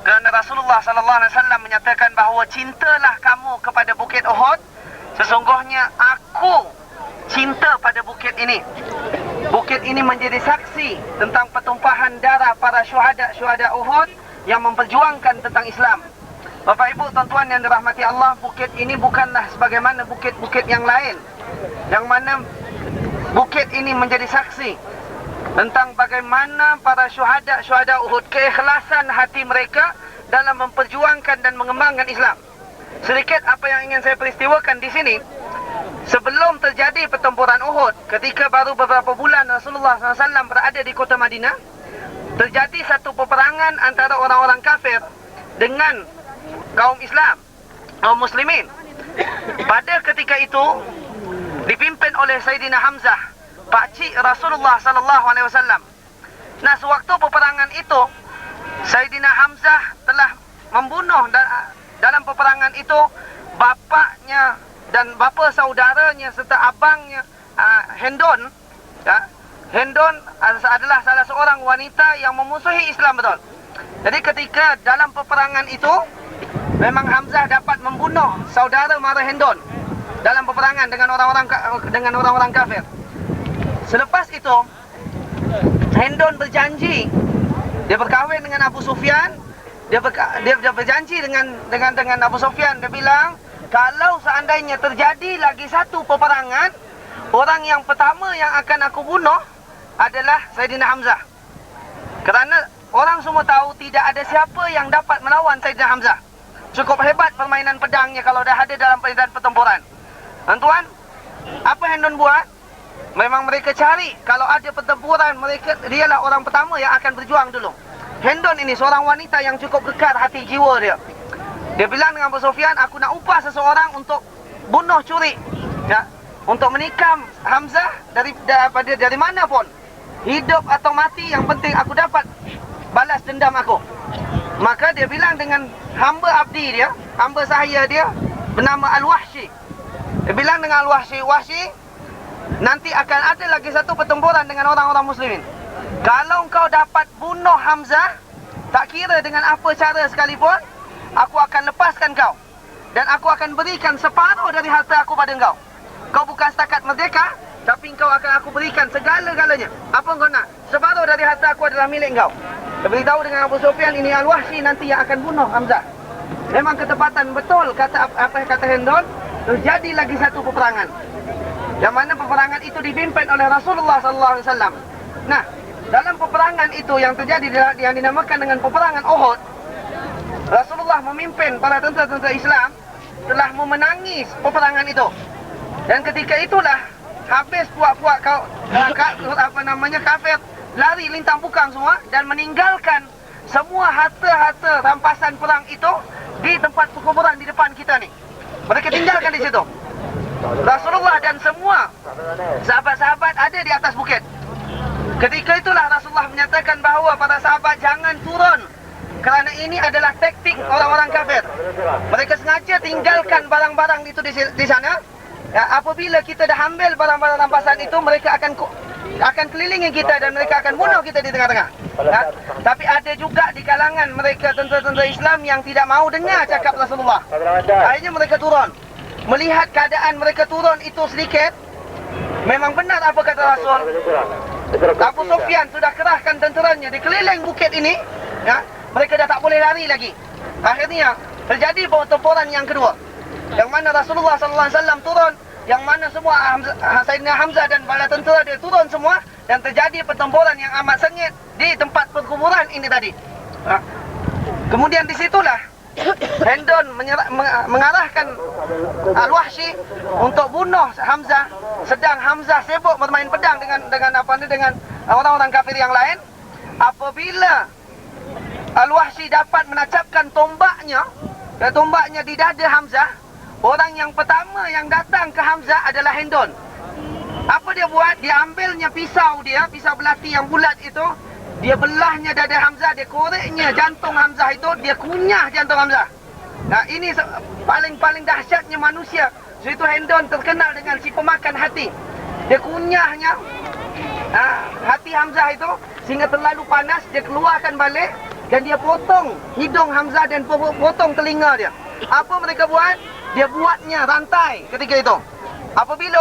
Kerana Rasulullah SAW menyatakan bahawa cintalah kamu kepada Bukit Uhud, sesungguhnya aku cinta pada bukit ini. Bukit ini menjadi saksi tentang pertumpahan darah para syuhada Uhud yang memperjuangkan tentang Islam. Bapak Ibu, tuan-tuan yang dirahmati Allah, bukit ini bukanlah sebagaimana bukit-bukit yang lain, yang mana bukit ini menjadi saksi tentang bagaimana para syuhada Uhud, keikhlasan hati mereka dalam memperjuangkan dan mengembangkan Islam. Sedikit apa yang ingin saya peristiwakan di sini. Sebelum terjadi pertempuran Uhud, ketika baru beberapa bulan Rasulullah SAW berada di kota Madinah, terjadi satu peperangan antara orang-orang kafir dengan kaum Islam, kaum muslimin. Pada ketika itu dipimpin oleh Sayyidina Hamzah, pakcik Rasulullah SAW. Nah, sewaktu peperangan itu, Sayyidina Hamzah telah membunuh dalam peperangan itu bapaknya dan bapa saudaranya serta abangnya, Hendon. Hendon adalah salah seorang wanita yang memusuhi Islam betul. Jadi ketika dalam peperangan itu, memang Hamzah dapat membunuh saudara mara Hendon dalam peperangan dengan orang-orang kafir. Selepas itu, Hendon berjanji, dia berkahwin dengan Abu Sufyan. Dia berjanji dengan Abu Sufyan. Dia bilang, kalau seandainya terjadi lagi satu peperangan, orang yang pertama yang akan aku bunuh adalah Sayyidina Hamzah. Kerana orang semua tahu tidak ada siapa yang dapat melawan Sayyidina Hamzah. cukup hebat permainan pedangnya kalau dah ada dalam medan pertempuran. Tuan, apa Hendon buat? Memang mereka cari kalau ada pertempuran, dialah orang pertama yang akan berjuang dulu. Hendon ini seorang wanita yang cukup kekar hati jiwa dia. Dia bilang dengan Abu Sufyan, aku nak upah seseorang untuk bunuh curi, ya, untuk menikam Hamzah dari mana pun, hidup atau mati, yang penting aku dapat balas dendam aku. Maka dia bilang dengan hamba abdi dia, hamba sahaya dia bernama Al-Wahsy. Dia bilang dengan Al-Wahsy, Wahsy, nanti akan ada lagi satu pertempuran dengan orang-orang muslimin. Kalau kau dapat bunuh Hamzah, tak kira dengan apa cara sekalipun, aku akan lepaskan kau. Dan aku akan berikan separuh dari harta aku pada kau. Kau bukan setakat merdeka, tapi kau akan aku berikan segala-galanya. Apa kau nak? Separuh dari harta aku adalah milik kau. Dia beritahu dengan Abu Sufyan, ini Al-Wahsy nanti yang akan bunuh Hamzah. Memang ketepatan betul kata Hendon. Terjadi lagi satu peperangan, yang mana peperangan itu dipimpin oleh Rasulullah SAW. Nah, dalam peperangan itu yang terjadi, yang dinamakan dengan peperangan Uhud, Rasulullah memimpin para tentera-tentera Islam telah memenangi peperangan itu. Dan ketika itulah habis puak-puak kafir lari lintang pukang semua dan meninggalkan semua harta-harta rampasan perang itu di tempat perkuburan di depan kita ni. Mereka tinggalkan di situ. Rasulullah dan semua sahabat-sahabat ada di atas bukit. Ketika itulah Rasulullah menyatakan bahawa para sahabat jangan turun, kerana ini adalah taktik orang-orang kafir. Mereka sengaja tinggalkan barang-barang itu di sana. Ya, apabila kita dah ambil barang-barang rampasan itu, mereka akan kelilingi kita dan mereka akan bunuh kita di tengah-tengah. Ya, tapi ada juga di kalangan mereka tentera-tentera Islam yang tidak mau dengar cakap Rasulullah. Akhirnya mereka turun. Melihat keadaan mereka turun itu sedikit, memang benar apa kata Rasul. Abu Sufyan sudah kerahkan tenteranya di keliling bukit ini. Ya, mereka dah tak boleh lari lagi. Akhirnya terjadi pertempuran yang kedua, yang mana Rasulullah SAW turun, yang mana semua Sayyidina Hamzah dan bala tentera dia turun semua, dan terjadi pertempuran yang amat sengit di tempat perkuburan ini tadi. Kemudian disitulah Hendon mengarahkan Al-Wahsy untuk bunuh Hamzah, sedang Hamzah sibuk bermain pedang dengan orang-orang kafir yang lain. Apabila Al-Wahsy dapat menancapkan tombaknya di dada Hamzah, orang yang pertama yang datang ke Hamzah adalah Hendon. Apa dia buat? Dia ambilnya pisau belati yang bulat itu, dia belahnya dada Hamzah, dia koreknya jantung Hamzah itu, dia kunyah jantung Hamzah. Nah, ini paling dahsyatnya manusia. So itu Hendon terkenal dengan si pemakan hati. Dia kunyahnya hati Hamzah itu sehingga terlalu panas, dia keluarkan balik dan dia potong hidung Hamzah dan potong telinga dia. Apa mereka buat? Dia buatnya rantai ketika itu. Apabila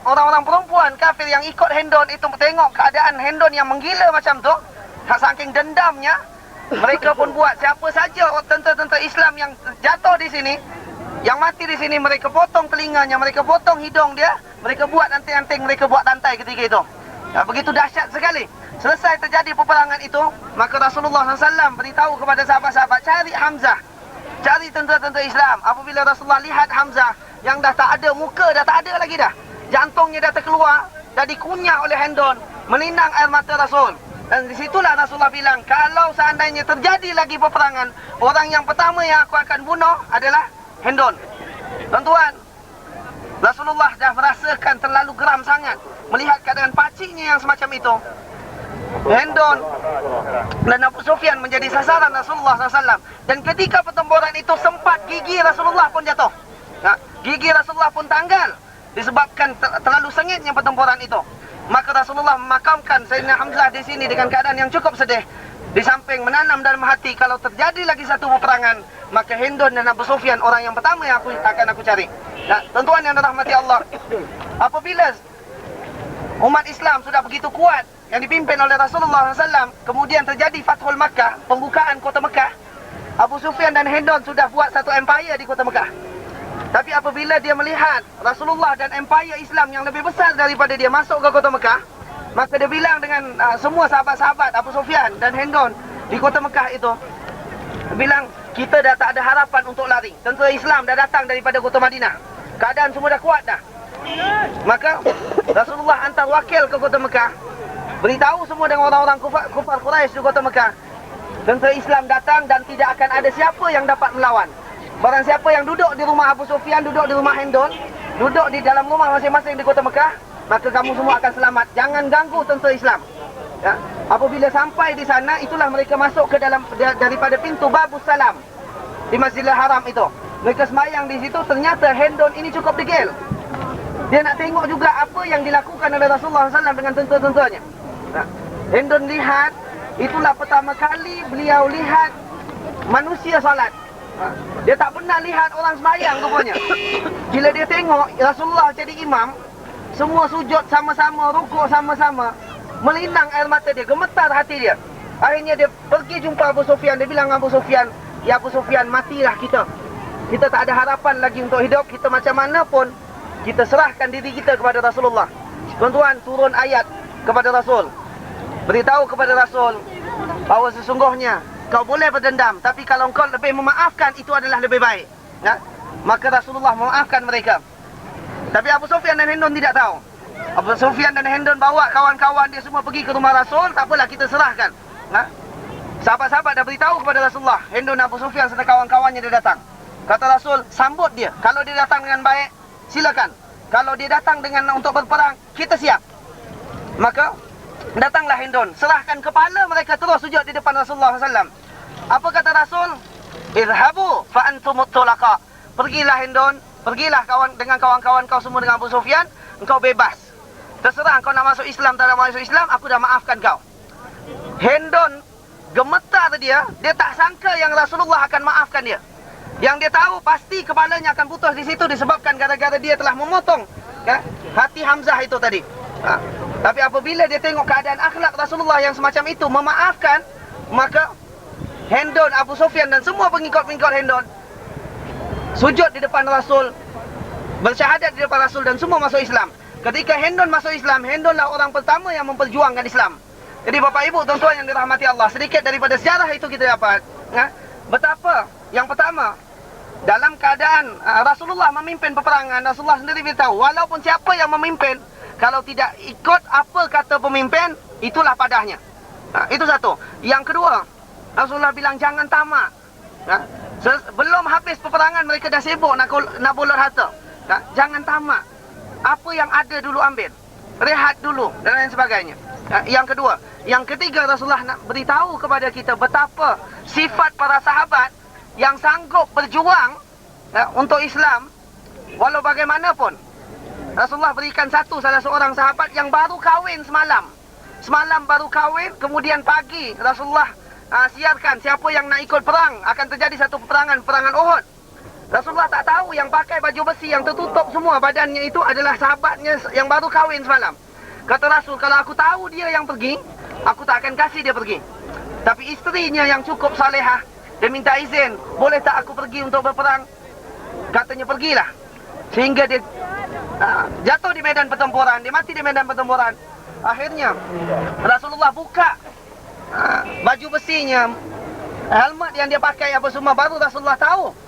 orang-orang perempuan kafir yang ikut Hendon itu tengok keadaan Hendon yang menggila macam tu, saking dendamnya, mereka pun buat siapa saja tentera-tentera Islam yang jatuh di sini, yang mati di sini, mereka potong telinganya, mereka potong hidung dia, mereka buat anting-anting, mereka buat rantai ketika itu. Ya, begitu dahsyat sekali. Selesai terjadi peperangan itu, maka Rasulullah SAW beritahu kepada sahabat-sahabat, cari Hamzah, cari tentera-tentera Islam. Apabila Rasulullah lihat Hamzah yang dah tak ada muka, dah tak ada lagi dah, jantungnya dah terkeluar, dah dikunyah oleh Hendon, meninang air mata Rasul. Dan disitulah Rasulullah bilang, kalau seandainya terjadi lagi peperangan, orang yang pertama yang aku akan bunuh adalah Hendon. Tuan-tuan, Rasulullah dah merasakan terlalu geram sangat melihat keadaan pakciknya yang semacam itu. Hendon dan Abu Sufyan menjadi sasaran Rasulullah SAW. Dan ketika pertempuran itu sempat gigi Rasulullah pun jatuh. Nah, gigi Rasulullah pun tanggal disebabkan terlalu sengitnya pertempuran itu. Maka Rasulullah memakamkan Sayyidina Hamzah di sini dengan keadaan yang cukup sedih. Di samping menanam dalam hati, kalau terjadi lagi satu peperangan, maka Hendon dan Abu Sufyan orang yang pertama yang akan aku cari. Nah, tuan-tuan yang dirahmati Allah, apabila umat Islam sudah begitu kuat yang dipimpin oleh Rasulullah SAW, kemudian terjadi Fathul Makkah, pembukaan kota Mekah, Abu Sufyan dan Hendon sudah buat satu empire di kota Mekah. Tapi apabila dia melihat Rasulullah dan empire Islam yang lebih besar daripada dia masuk ke kota Mekah, maka dia bilang dengan semua sahabat-sahabat Abu Sufyan dan Hendon di kota Mekah itu, dia bilang, kita dah tak ada harapan untuk lari. Tentera Islam dah datang daripada kota Madinah. Keadaan semua dah kuat dah. Maka Rasulullah hantar wakil ke kota Mekah, beritahu semua dengan orang-orang kufar Quraisy di kota Mekah, tentera Islam datang dan tidak akan ada siapa yang dapat melawan. Barang siapa yang duduk di rumah Abu Sufyan, duduk di rumah Hendon, duduk di dalam rumah masing-masing di kota Mekah, maka kamu semua akan selamat. Jangan ganggu tentera Islam. Ya. Apabila sampai di sana, itulah mereka masuk ke dalam daripada pintu Babus Salam di Masjidil Haram itu. Mereka semayang di situ. Ternyata Hendon ini cukup degil. Dia nak tengok juga apa yang dilakukan oleh Rasulullah SAW dengan tentera-tenteranya. Nah, Hendon lihat, itulah pertama kali beliau lihat manusia salat. Dia tak pernah lihat orang semayang rupanya. Bila dia tengok Rasulullah jadi imam, semua sujud sama-sama, rukuk sama-sama, melinang air mata dia, gemetar hati dia. Akhirnya dia pergi jumpa Abu Sufyan. Dia bilang, Abu Sufyan, ya Abu Sufyan, matilah kita. Kita tak ada harapan lagi untuk hidup. Kita macam mana pun, kita serahkan diri kita kepada Rasulullah. Tuan-tuan, turun ayat kepada Rasul. Beritahu kepada Rasul bahawa sesungguhnya kau boleh berdendam, tapi kalau kau lebih memaafkan, itu adalah lebih baik. Ya? Maka Rasulullah memaafkan mereka. Tapi Abu Sufyan dan Hendon tidak tahu. Abu Sufyan dan Hendon bawa kawan-kawan dia semua pergi ke rumah Rasul. Tak apalah, kita serahkan. Ya? Sahabat-sahabat dah beritahu kepada Rasulullah, Hendon Abu Sufyan serta kawan-kawannya dia datang. Kata Rasul, sambut dia. Kalau dia datang dengan baik, silakan. Kalau dia datang dengan untuk berperang, kita siap. Maka datanglah Hendon, serahkan kepala mereka terus sujud di depan Rasulullah SAW. Apa kata Rasul? Irhabu fa antumut tulaqa. Pergilah Hendon, pergilah dengan kawan-kawan kau semua dengan Abu Sufyan, engkau bebas. Terserah kau nak masuk Islam tak nak masuk Islam, aku dah maafkan kau. Hendon gemetar dia tak sangka yang Rasulullah akan maafkan dia. Yang dia tahu pasti kepalanya akan putus di situ disebabkan gara-gara dia telah memotong hati Hamzah itu tadi. Tapi apabila dia tengok keadaan akhlak Rasulullah yang semacam itu, memaafkan, maka Hendon, Abu Sufyan dan semua pengikut-pengikut Hendon sujud di depan Rasul, bersyahadat di depan Rasul dan semua masuk Islam. Ketika Hendon masuk Islam, Hendonlah orang pertama yang memperjuangkan Islam. Jadi Bapak Ibu, tuan-tuan yang dirahmati Allah, sedikit daripada sejarah itu kita dapat betapa yang pertama, dalam keadaan Rasulullah memimpin peperangan, Rasulullah sendiri beritahu, walaupun siapa yang memimpin, kalau tidak ikut apa kata pemimpin, itulah padahnya. Itu satu. Yang kedua, Rasulullah bilang jangan tamak. Belum habis peperangan, mereka dah sibuk nak bolot harta. Jangan tamak. Apa yang ada dulu ambil. Rehat dulu dan lain sebagainya. Yang kedua. Yang ketiga, Rasulullah nak beritahu kepada kita betapa sifat para sahabat yang sanggup berjuang untuk Islam walau bagaimanapun. Rasulullah berikan salah seorang sahabat yang baru kahwin semalam. Semalam baru kahwin, kemudian pagi Rasulullah siarkan siapa yang nak ikut perang. Akan terjadi satu peperangan Uhud. Rasulullah tak tahu yang pakai baju besi yang tertutup semua badannya itu adalah sahabatnya yang baru kahwin semalam. Kata Rasul, kalau aku tahu dia yang pergi, aku tak akan kasih dia pergi. Tapi isterinya yang cukup salehah, dia minta izin, boleh tak aku pergi untuk berperang? Katanya pergilah. Sehingga dia jatuh di medan pertempuran, dia mati di medan pertempuran. Akhirnya Rasulullah buka baju besinya, helmet yang dia pakai apa semua, baru Rasulullah tahu